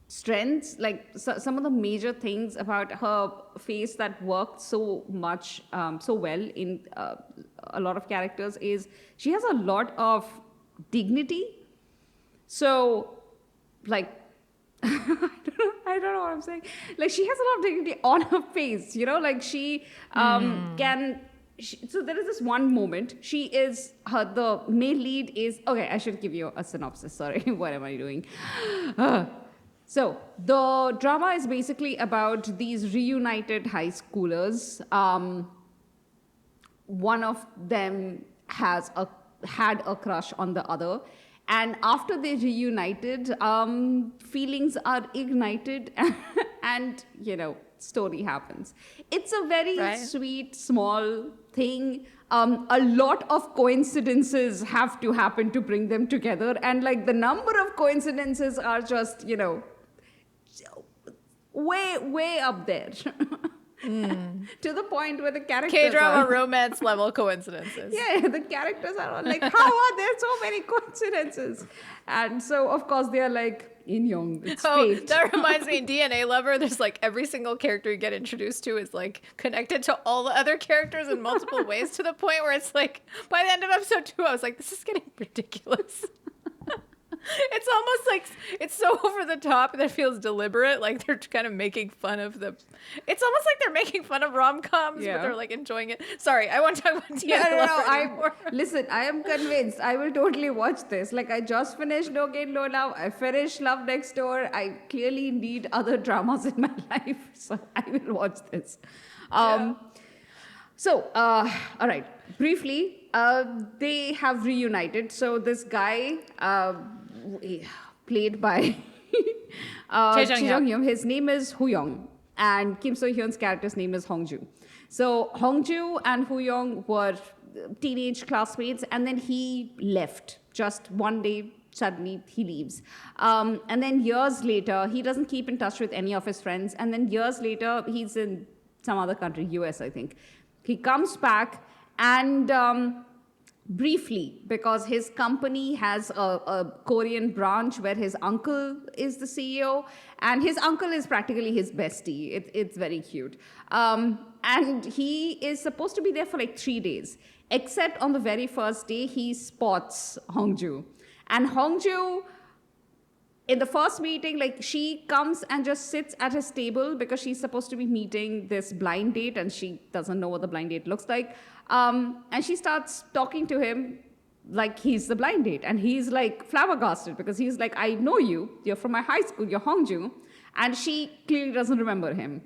strengths, like some of the major things about her face that worked so much, so well in a lot of characters is she has a lot of dignity. So, like, I don't know what I'm saying. Like, she has a lot of dignity on her face, you know, like she so there is this one moment. The male lead is, okay, I should give you a synopsis. Sorry, what am I doing? So the drama is basically about these reunited high schoolers. One of them had a crush on the other. And after they reunited, feelings are ignited and, you know, story happens. It's a very sweet, small thing. A lot of coincidences have to happen to bring them together. And, like, the number of coincidences are just, you know, way up there. To the point where the characters K-drama are... romance level coincidences. Yeah, the characters are all like, how are there so many coincidences? And so, of course, they are like, In-young, it's fate. That reminds me, in DNA Lover, there's like every single character you get introduced to is like connected to all the other characters in multiple ways, to the point where it's like, by the end of episode 2, I was like, this is getting ridiculous. It's almost like it's so over the top that it feels deliberate. Like they're kind of making fun of it's almost like they're making fun of rom-coms, but they're like enjoying it. Sorry, I won't talk about DNA Lover anymore. Listen, I am convinced. I will totally watch this. Like, I just finished No Gain, No Love. I finished Love Next Door. I clearly need other dramas in my life. So I will watch this. So, all right. Briefly, they have reunited. So this guy, played by Choi Jung-hyuk, his name is Hoo-young, and Kim So-hyun's character's name is Hongju. So Hongju and Hoo-young were teenage classmates, and then he left. Just one day, suddenly he leaves. And then years later, he doesn't keep in touch with any of his friends. And then years later, he's in some other country, US, I think. He comes back and briefly, because his company has a Korean branch where his uncle is the CEO, and his uncle is practically his bestie. It's very cute. And he is supposed to be there for like 3 days, except on the very first day, he spots Hongju. And Hongju, in the first meeting, like, she comes and just sits at his table because she's supposed to be meeting this blind date and she doesn't know what the blind date looks like. And she starts talking to him like he's the blind date. And he's like flabbergasted because he's like, I know you. You're from my high school. You're Hongju. And she clearly doesn't remember him.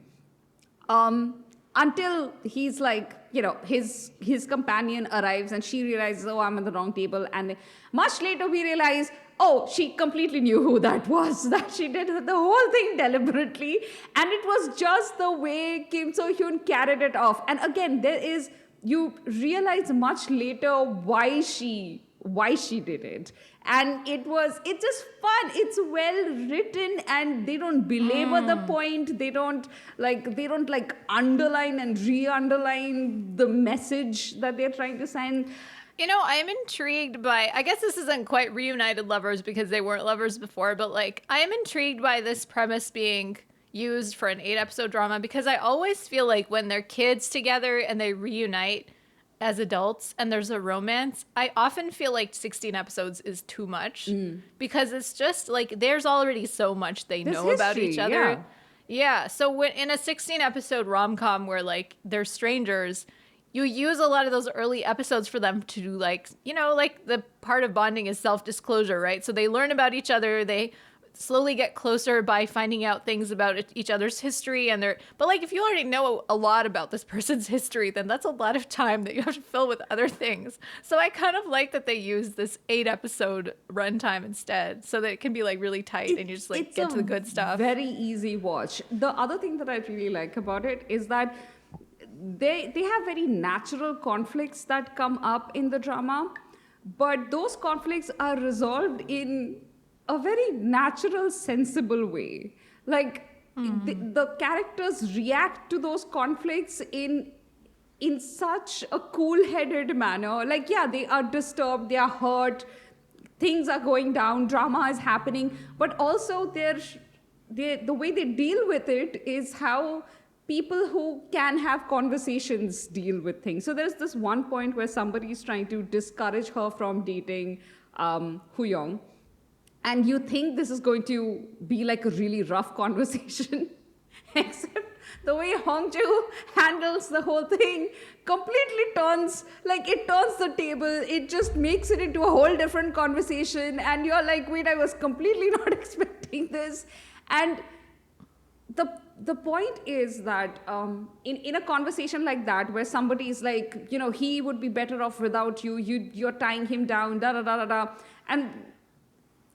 Until he's like, you know, his companion arrives and she realizes, oh, I'm at the wrong table. And much later we realize, oh, she completely knew who that was, that she did the whole thing deliberately. And it was just the way Kim So-hyun carried it off. And again, you realize much later why she did it. And it's just fun. It's well written and they don't belabor the point. They don't underline and re-underline the message that they're trying to send. You know, I'm intrigued by, I guess this isn't quite reunited lovers because they weren't lovers before, but like, I am intrigued by this premise being used for an 8-episode drama because I always feel like when they're kids together and they reunite as adults and there's a romance, I often feel like 16 episodes is too much because it's just like there's already so much they know about each other. Yeah. So when in a 16-episode rom-com where like they're strangers, you use a lot of those early episodes for them to like, you know, like the part of bonding is self-disclosure, right? So they learn about each other. They slowly get closer by finding out things about each other's history but like if you already know a lot about this person's history, then that's a lot of time that you have to fill with other things. So I kind of like that they use this 8-episode runtime instead so that it can be like really tight and you just like get to the good stuff. Very easy watch. The other thing that I really like about it is that they have very natural conflicts that come up in the drama, but those conflicts are resolved in a very natural, sensible way. Like the characters react to those conflicts in such a cool-headed manner. Like, yeah, they are disturbed, they are hurt, things are going down, drama is happening, but also the way they deal with it is how people who can have conversations deal with things. So there's this one point where somebody is trying to discourage her from dating Huyong. And you think this is going to be like a really rough conversation, except the way Hongju handles the whole thing completely turns the table. It just makes it into a whole different conversation. And you're like, wait, I was completely not expecting this. And the point is that in a conversation like that, where somebody is like, you know, he would be better off without you, you're tying him down, da-da-da-da-da. And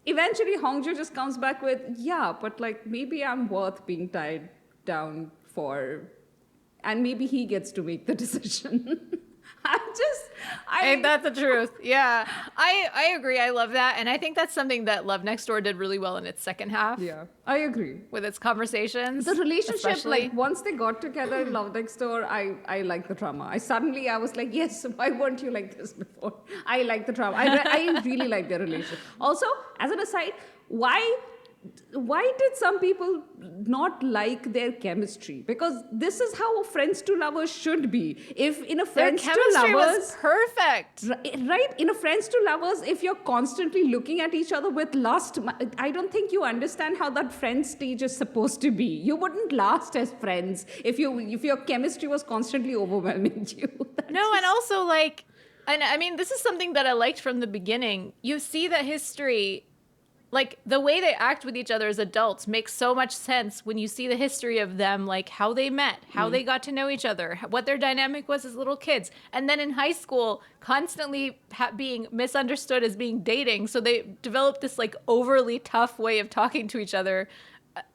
eventually, Hongju just comes back with, yeah, but like maybe I'm worth being tied down for, and maybe he gets to make the decision. Ain't that the truth? Yeah, I agree. I love that, and I think that's something that Love Next Door did really well in its second half. Yeah, I agree with its conversations. The relationship, especially. like once they got together in Love Next Door, I like the drama. I was like, yes, why weren't you like this before? I like the drama. I really like their relationship. Also, as an aside, why did some people not like their chemistry? Because this is how friends to lovers should be. If in a friends to lovers, their chemistry was perfect, right? In a friends to lovers, if you're constantly looking at each other with lust, I don't think you understand how that friend stage is supposed to be. You wouldn't last as friends if your chemistry was constantly overwhelming you. No, and also like, and I mean, this is something that I liked from the beginning. You see that history. Like, the way they act with each other as adults makes so much sense when you see the history of them, like how they met, how they got to know each other, what their dynamic was as little kids. And then in high school, constantly being misunderstood as being dating. So they developed this, like, overly tough way of talking to each other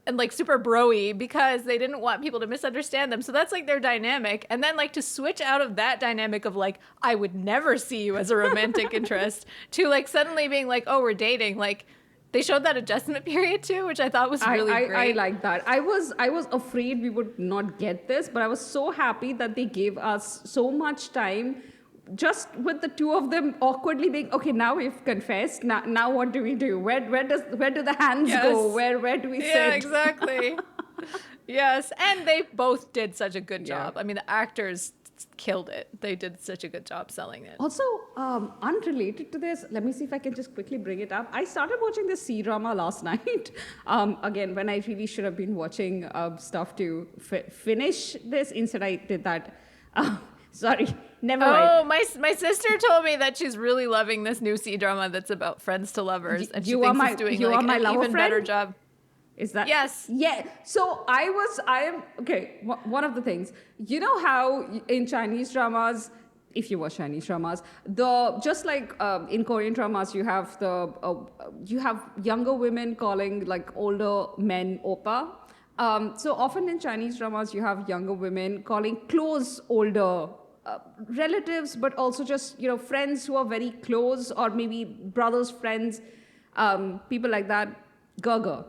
and, like, super bro-y because they didn't want people to misunderstand them. So that's, like, their dynamic. And then, like, to switch out of that dynamic of, like, I would never see you as a romantic interest to, like, suddenly being like, oh, we're dating, like... They showed that adjustment period too, which I thought was really great. I like that. I was afraid we would not get this, but I was so happy that they gave us so much time just with the two of them awkwardly being, okay, now we've confessed. Now what do we do? Where do the hands go? Where do we sit? Yeah, exactly. Yes, and they both did such a good job. I mean, the actors killed it. They did such a good job selling it. Also, unrelated to this, let me see if I can just quickly bring it up. I started watching this C-drama last night. Again, when I really should have been watching stuff to finish this. Instead, I did that. Sorry, never mind. Oh, my sister told me that she's really loving this new C-drama that's about friends to lovers. And she thinks it's doing like an even better job. Is that? Yes. Yeah. So I am, okay, one of the things, you know how in Chinese dramas, if you watch Chinese dramas, just like in Korean dramas, you have younger women calling like older men oppa. So often in Chinese dramas, you have younger women calling close older relatives, but also just, you know, friends who are very close, or maybe brothers, friends, people like that, gaga.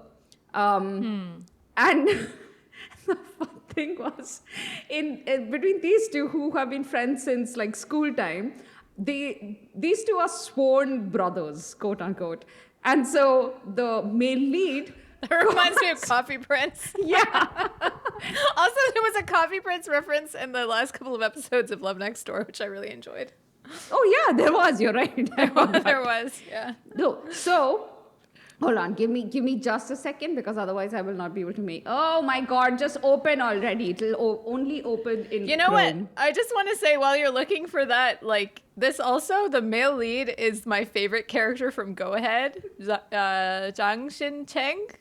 And the fun thing was, in between these two who have been friends since like school time, these two are sworn brothers, quote unquote. And so the male lead. That reminds me of Coffee Prince. Yeah. Also, there was a Coffee Prince reference in the last couple of episodes of Love Next Door, which I really enjoyed. Oh yeah, there was. You're right. There was, yeah. No, so hold on. Give me just a second, because otherwise I will not be able to make. Oh my God! Just open already. It'll only open in. You know Chrome. what? I just want to say, while you're looking for that, like this also, the male lead is my favorite character from Go Ahead, Zhang Xin-cheng.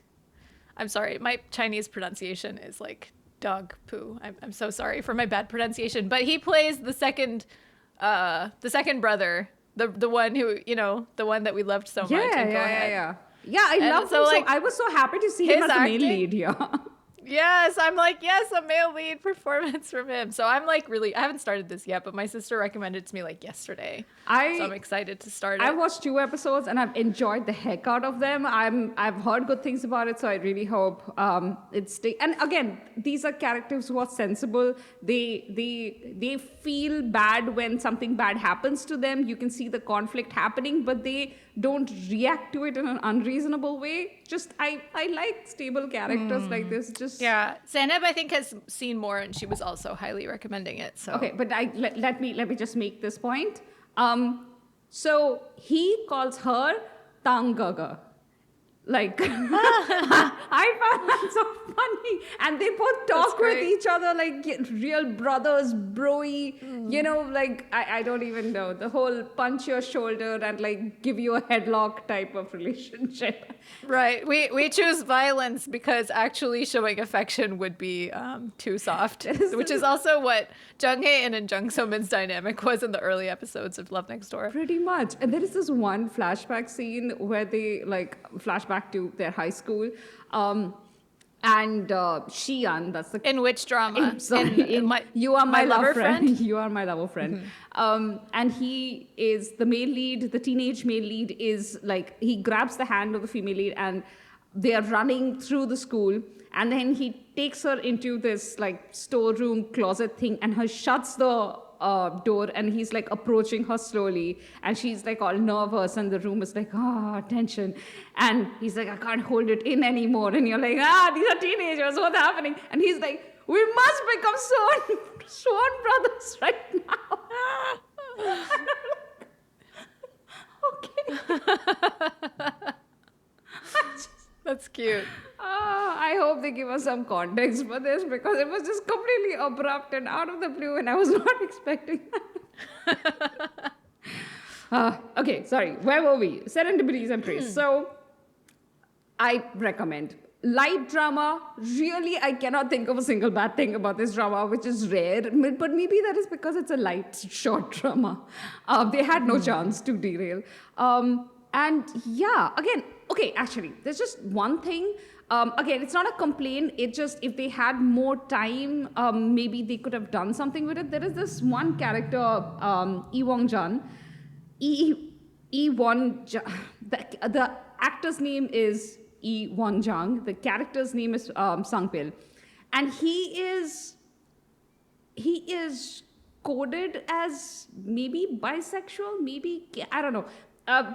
I'm sorry, my Chinese pronunciation is like dog poo. I'm so sorry for my bad pronunciation, but he plays the second brother, the one who, the one that we loved so much. Yeah. I And love so, him. like, So I was so happy to see him his as the main acting- lead here. Yes, I'm like, yes, a male lead performance from him. So I'm like I haven't started this yet, but my sister recommended it to me like yesterday. So I'm excited to start it. I watched 2 episodes and I've enjoyed the heck out of them. I've heard good things about it, so I really hope it's. And again, these are characters who are sensible. They feel bad when something bad happens to them. You can see the conflict happening, but they don't react to it in an unreasonable way. Just I like stable characters like this. Just Yeah, Zainab I think has seen more, and she was also highly recommending it. So okay, but let me just make this point. So he calls her Tangaga. Like, I found that so funny. And they both talk with great. each other like real brothers, broy. Like, I don't even know. The whole punch your shoulder and like give you a headlock type of relationship. right, we choose violence because actually showing affection would be too soft, which is also what Jung Hae-in and Jung So-min's dynamic was in the early episodes of Love Next Door. Pretty much. And there is this one flashback scene where they like flashback to their high school. And Xian, that's the In which drama? You Are My Lover Love Friend. Friend? You Are My Lover Friend. And he is the male lead, the teenage male lead is like, he grabs the hand of the female lead and they are running through the school. And then he takes her into this like storeroom closet thing and her shuts the door, and he's like approaching her slowly, and she's like all nervous, and the room is like, tension. And he's like, I can't hold it in anymore. And you're like, these are teenagers, what's happening? And he's like, we must become sworn brothers right now. Okay. That's cute. I hope they give us some context for this, because it was just completely abrupt and out of the blue, and I was not expecting that. Okay, sorry. Where were we? Serendipities and praise. So, I recommend. Light drama, really, I cannot think of a single bad thing about this drama, which is rare. But maybe that is because it's a light, short drama. They had no chance to derail. And yeah, again, okay, actually, there's just one thing. Again, it's not a complaint. It's just if they had more time, maybe they could have done something with it. There is this one character, Lee Won-jun. The actor's name is Lee Won-jung. The character's name is Sang-pil. And he is coded as maybe bisexual, maybe, I don't know.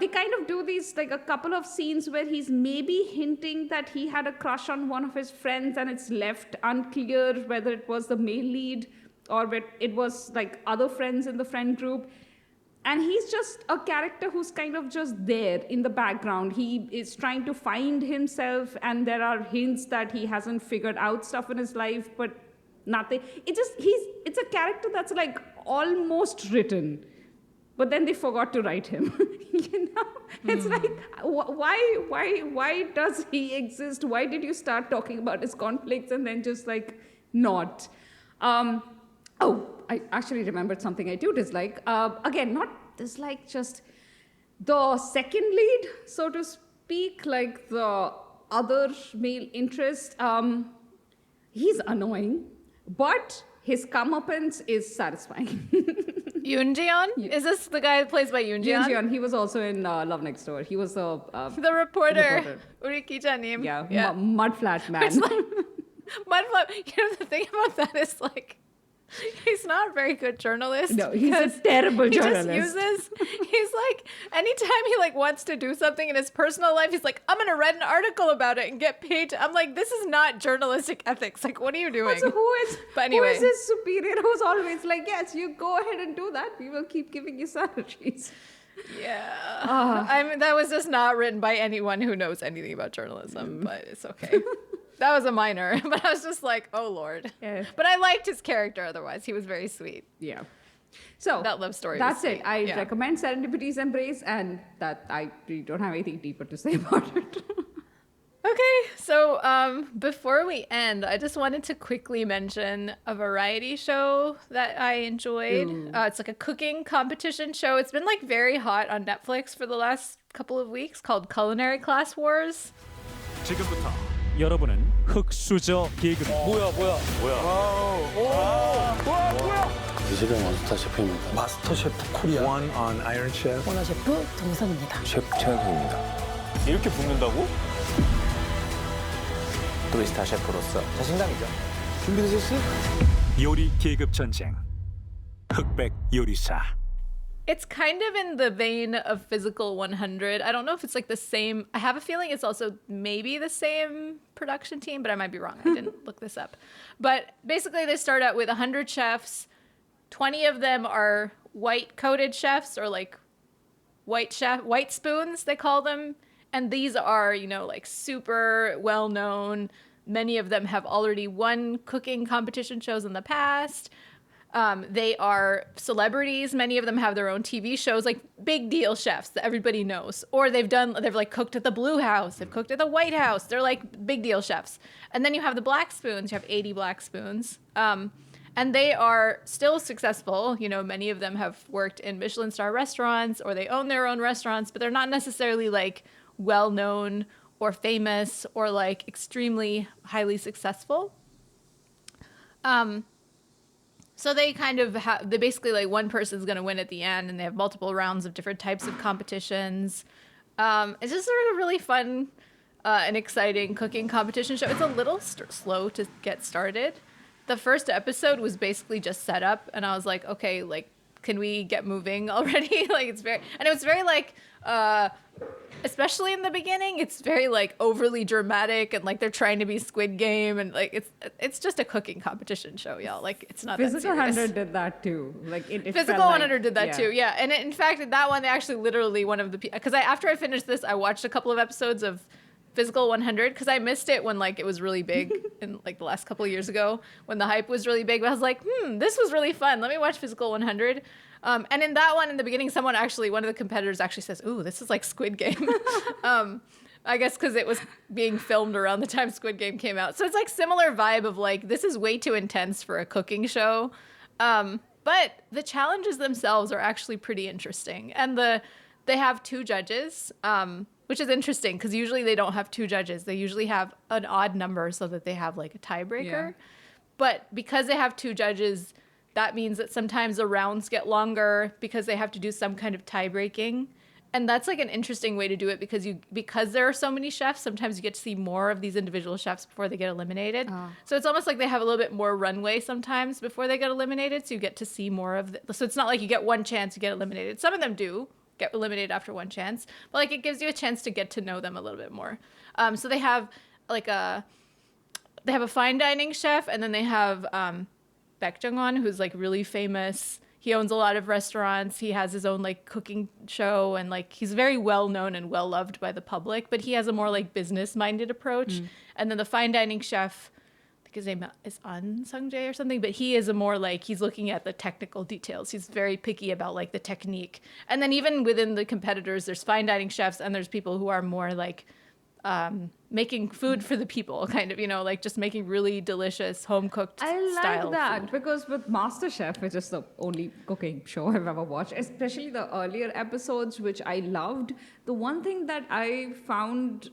They kind of do these, like a couple of scenes where he's maybe hinting that he had a crush on one of his friends, and it's left unclear whether it was the male lead or whether it was like other friends in the friend group. And he's just a character who's kind of just there in the background. He is trying to find himself, and there are hints that he hasn't figured out stuff in his life, but nothing. It's a character that's like almost written. But then they forgot to write him. It's like, why does he exist? Why did you start talking about his conflicts and then just like not? I actually remembered something I do dislike. Again, not dislike, just the second lead, so to speak, like the other male interest. He's annoying, but his comeuppance is satisfying. Yoon Ji-yeon? Yeah. Is this the guy that plays by Yoon Ji-yeon? Yoon Ji-yeon, he was also in Love Next Door. He was the reporter. Uri Ki-janim. mudflat man. Mudflap. The thing about that is like, He's not a very good journalist. No, he's a because terrible He's journalist. like, anytime he like wants to do something in his personal life, he's like, I'm gonna write an article about it and get paid. I'm like, this is not journalistic ethics. Like, what are you doing? So who But anyway. is his superior who's always like, yes, you go ahead and do that. We will keep giving you salaries. Yeah. I mean, that was just not written by anyone who knows anything about journalism, but it's okay. That was a minor, but I was just like, oh, Lord. Yeah. But I liked his character otherwise. He was very sweet. Yeah. So That love story was That's it. sweet. I Yeah. recommend Serendipity's Embrace, and that I really don't have anything deeper to say about it. Okay, so before we end, I just wanted to quickly mention a variety show that I enjoyed. It's like a cooking competition show. It's been like very hot on Netflix for the last couple of weeks, called Culinary Class Wars. 지금부터 여러분은 흑수저 계급 이 집의 마스터 셰프입니다. 마스터 셰프 코리아 One on Iron Chef 원어 셰프 동선입니다. 셰프 최현성입니다. 이렇게 붙는다고? 브리스타 셰프로서 자신감이죠. 준비되셨어요? 요리 계급 전쟁 흑백 요리사 It's kind of in the vein of Physical 100. I don't know if it's like the same. I have a feeling it's also maybe the same production team, but I might be wrong. I didn't look this up. But basically, they start out with 100 chefs. 20 of them are white-coated chefs, or like white spoons, they call them. And these are, you know, like super well-known. Many of them have already won cooking competition shows in the past. They are celebrities. Many of them have their own TV shows, like big deal chefs that everybody knows. Or they've like cooked at the Blue House. They've cooked at the White House. They're like big deal chefs. And then you have the black spoons. You have 80 black spoons. And they are still successful. You know, many of them have worked in Michelin star restaurants, or they own their own restaurants, but they're not necessarily like well-known or famous or like extremely highly successful. So they kind of they basically like one person's going to win at the end, and they have multiple rounds of different types of competitions. It's just sort of a really fun and exciting cooking competition show. It's a little slow to get started. The first episode was basically just set up, and I was like, okay, like, can we get moving already? Like, it was very like, especially in the beginning, it's very like overly dramatic, and like they're trying to be Squid Game, and like it's just a cooking competition show, y'all. Like, it's not that serious. Physical 100 did that too. Like it Physical 100 did that too, yeah. And in fact, that one, they actually literally one of the because after I finished this, I watched a couple of episodes of Physical 100 because I missed it when like it was really big in like the last couple of years ago when the hype was really big. But I was like, this was really fun. Let me watch Physical 100. And in that one, in the beginning, one of the competitors actually says, ooh, this is like Squid Game. I guess because it was being filmed around the time Squid Game came out. So it's like similar vibe of like, this is way too intense for a cooking show. But the challenges themselves are actually pretty interesting. And they have 2 judges, which is interesting because usually they don't have 2 judges. They usually have an odd number so that they have like a tiebreaker. Yeah. But because they have 2 judges, that means that sometimes the rounds get longer because they have to do some kind of tie breaking. And that's like an interesting way to do it because there are so many chefs, sometimes you get to see more of these individual chefs before they get eliminated. Oh. So it's almost like they have a little bit more runway sometimes before they get eliminated. So you get to see more of so it's not like you get one chance to get eliminated. Some of them do get eliminated after one chance, but like it gives you a chance to get to know them a little bit more. So they have like a fine dining chef, and then they have Baek Jung-won, who's like really famous. He owns a lot of restaurants. He has his own like cooking show, and like he's very well known and well loved by the public, but he has a more like business minded approach. And then the fine dining chef, I think his name is An Sung-jae or something, but he is a more like, he's looking at the technical details. He's very picky about like the technique. And then even within the competitors, there's fine dining chefs, and there's people who are more like making food for the people, kind of, you know, like just making really delicious home-cooked style food. I like that because with MasterChef, which is the only cooking show I've ever watched, especially the earlier episodes, which I loved, the one thing that I found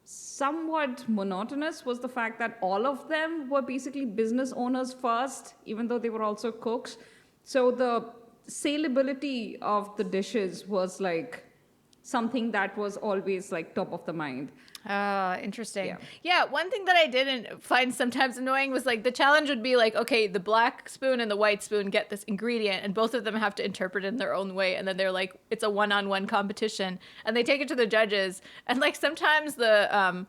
somewhat monotonous was the fact that all of them were basically business owners first, even though they were also cooks. So the saleability of the dishes was like something that was always like top of the mind. Interesting. Yeah, one thing that I didn't find sometimes annoying was like the challenge would be like, okay, the black spoon and the white spoon get this ingredient and both of them have to interpret it in their own way, and then they're like, it's a one-on-one competition and they take it to the judges, and like sometimes the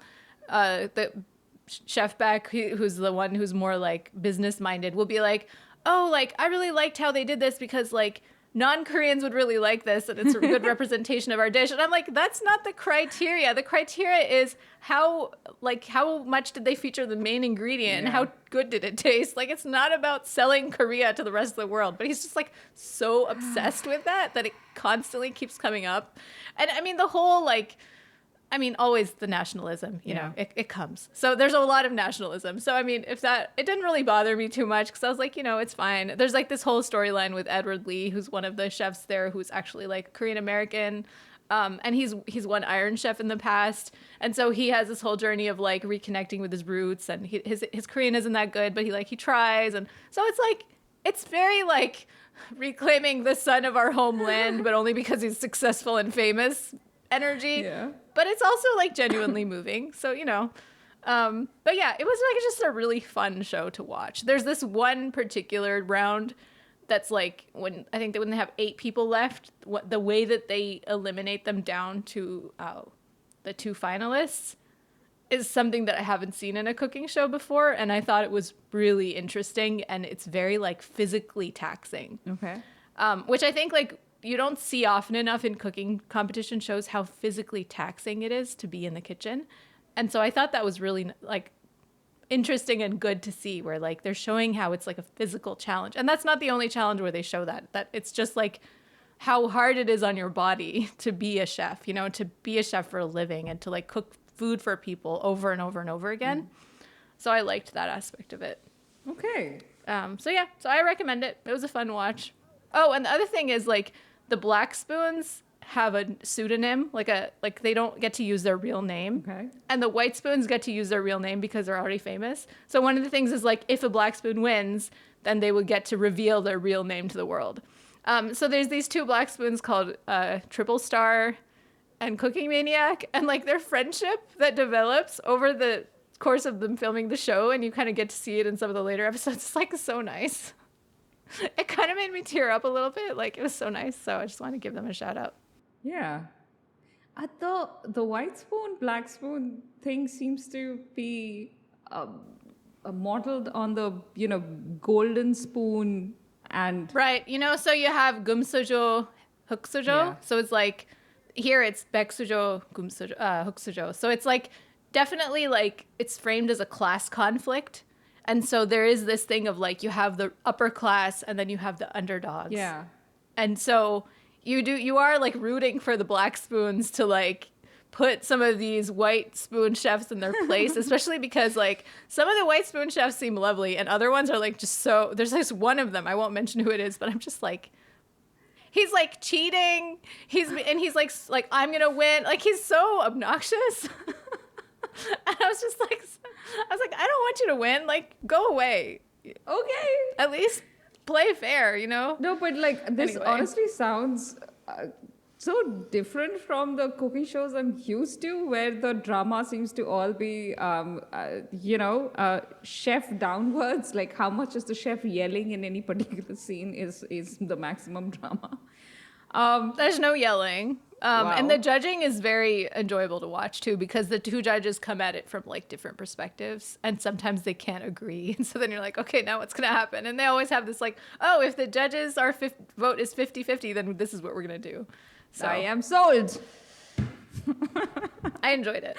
chef back who's the one who's more like business minded will be like, oh, like I really liked how they did this because like non-Koreans would really like this and it's a good representation of our dish. And I'm like, that's not the criteria. The criteria is how much did they feature the main ingredient and how good did it taste? Like, it's not about selling Korea to the rest of the world. But he's just like so obsessed with that it constantly keeps coming up. And I mean, the whole always the nationalism, you know, it comes. So there's a lot of nationalism. So, I mean, it didn't really bother me too much because I was like, you know, it's fine. There's like this whole storyline with Edward Lee, who's one of the chefs there, who's actually like Korean American. And he's won Iron Chef in the past. And so he has this whole journey of like reconnecting with his roots, and his Korean isn't that good, but he tries. And so it's like, it's very like reclaiming the son of our homeland, but only because he's successful and famous energy. Yeah. But it's also like genuinely moving. So, you know, but yeah, it was like just a really fun show to watch. There's this one particular round that's like when they have 8 people left, the way that they eliminate them down to the 2 finalists is something that I haven't seen in a cooking show before. And I thought it was really interesting, and it's very like physically taxing. Okay. Which I think like you don't see often enough in cooking competition shows, how physically taxing it is to be in the kitchen. And so I thought that was really like interesting and good to see, where like they're showing how it's like a physical challenge. And that's not the only challenge where they show that it's just like how hard it is on your body to be a chef, you know, to be a chef for a living and to like cook food for people over and over and over again. So I liked that aspect of it. Okay. So I recommend it. It was a fun watch. Oh, and the other thing is like, the black spoons have a pseudonym, like they don't get to use their real name. Okay. And the white spoons get to use their real name because they're already famous. So one of the things is like, if a black spoon wins, then they would get to reveal their real name to the world. So there's these 2 black spoons called Triple Star and Cooking Maniac, and like their friendship that develops over the course of them filming the show, and you kind of get to see it in some of the later episodes. It's like so nice. It kind of made me tear up a little bit. Like, it was so nice. So I just want to give them a shout out. Yeah. The white spoon, black spoon thing seems to be modeled on the, you know, golden spoon and... Right. You know, so you have gumsujo, huksujo. Yeah. So it's like, here it's baeksujo, gumsujo, huksujo. So it's like, definitely like, it's framed as a class conflict. And so there is this thing of like, you have the upper class and then you have the underdogs. Yeah. And so you are like rooting for the black spoons to like put some of these white spoon chefs in their place, especially because like some of the white spoon chefs seem lovely and other ones are like just so, there's this one of them, I won't mention who it is, but I'm just like, he's like cheating. He's like, I'm going to win. Like, he's so obnoxious. And I was like, I don't want you to win. Like, go away. Okay. At least play fair, you know? No, but like, this honestly sounds so different from the cooking shows I'm used to, where the drama seems to all be, chef downwards. Like, how much is the chef yelling in any particular scene is the maximum drama. There's no yelling. Wow. And the judging is very enjoyable to watch too, because the 2 judges come at it from like different perspectives, and sometimes they can't agree. And so then you're like, okay, now what's going to happen? And they always have this like, oh, if the judges vote is 50-50, then this is what we're going to do. So I am sold. I enjoyed it.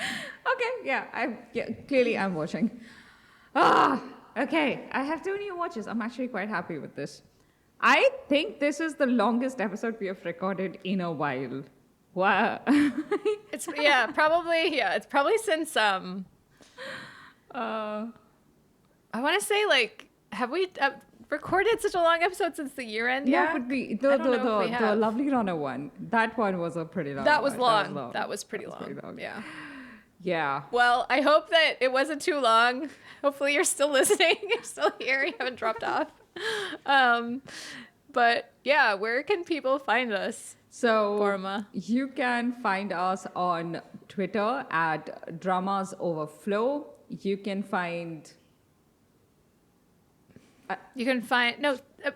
Okay. Clearly I'm watching. Okay. I have 2 new watches. I'm actually quite happy with this. I think this is the longest episode we have recorded in a while. Wow. It's probably since I want to say like, have we recorded such a long episode since the year end? Yeah, but the Lovely Runner one, that one was a pretty long. That was long. That was pretty long. Yeah. Yeah. Well, I hope that it wasn't too long. Hopefully you're still listening. You're still here. You haven't dropped off. But yeah, where can people find us? So Paroma. you can find us on Twitter at Dramas Overflow. You can find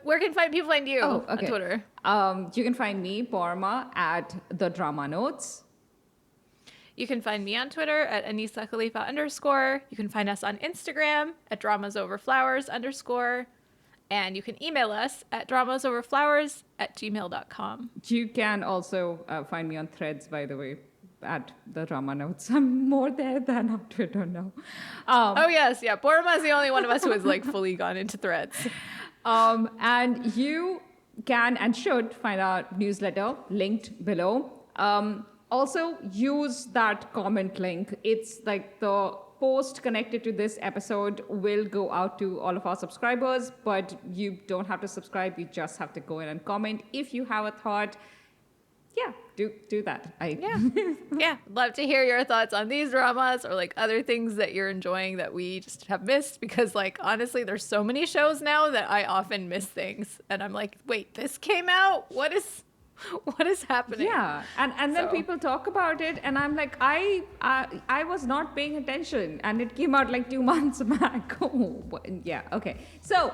where can people find you Oh, on okay. Twitter? You can find me, Paroma, at The Drama Notes. You can find me on Twitter at Anisa Khalifa _. You can find us on Instagram at dramasoverflowers _ and you can email us at dramasoverflowers@gmail.com. You can also find me on Threads, by the way, at The Drama Notes. I'm more there than on Twitter now. Oh yes, yeah. Paroma is the only one of us who has like fully gone into Threads. And you can and should find our newsletter linked below. Also, use that comment link. It's like the post connected to this episode will go out to all of our subscribers, but you don't have to subscribe. You just have to go in and comment. If you have a thought, yeah, do that. Yeah, love to hear your thoughts on these dramas or like other things that you're enjoying that we just have missed, because like honestly there's so many shows now that I often miss things and I'm like, wait, this came out? What is happening? Yeah, and then people talk about it, and I'm like, I was not paying attention, and it came out like 2 months back. Oh, yeah, okay. So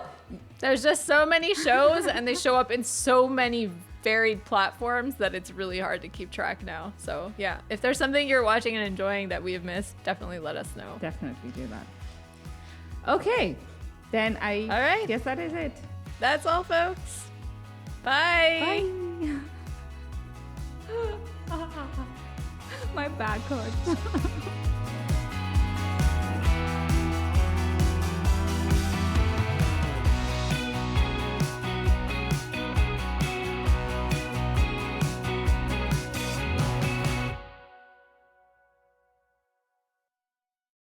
there's just so many shows, and they show up in so many varied platforms that it's really hard to keep track now. So yeah, if there's something you're watching and enjoying that we have missed, definitely let us know. Definitely do that. Okay, then all right. guess that is it. That's all, folks. Bye. Bye. My back hurts.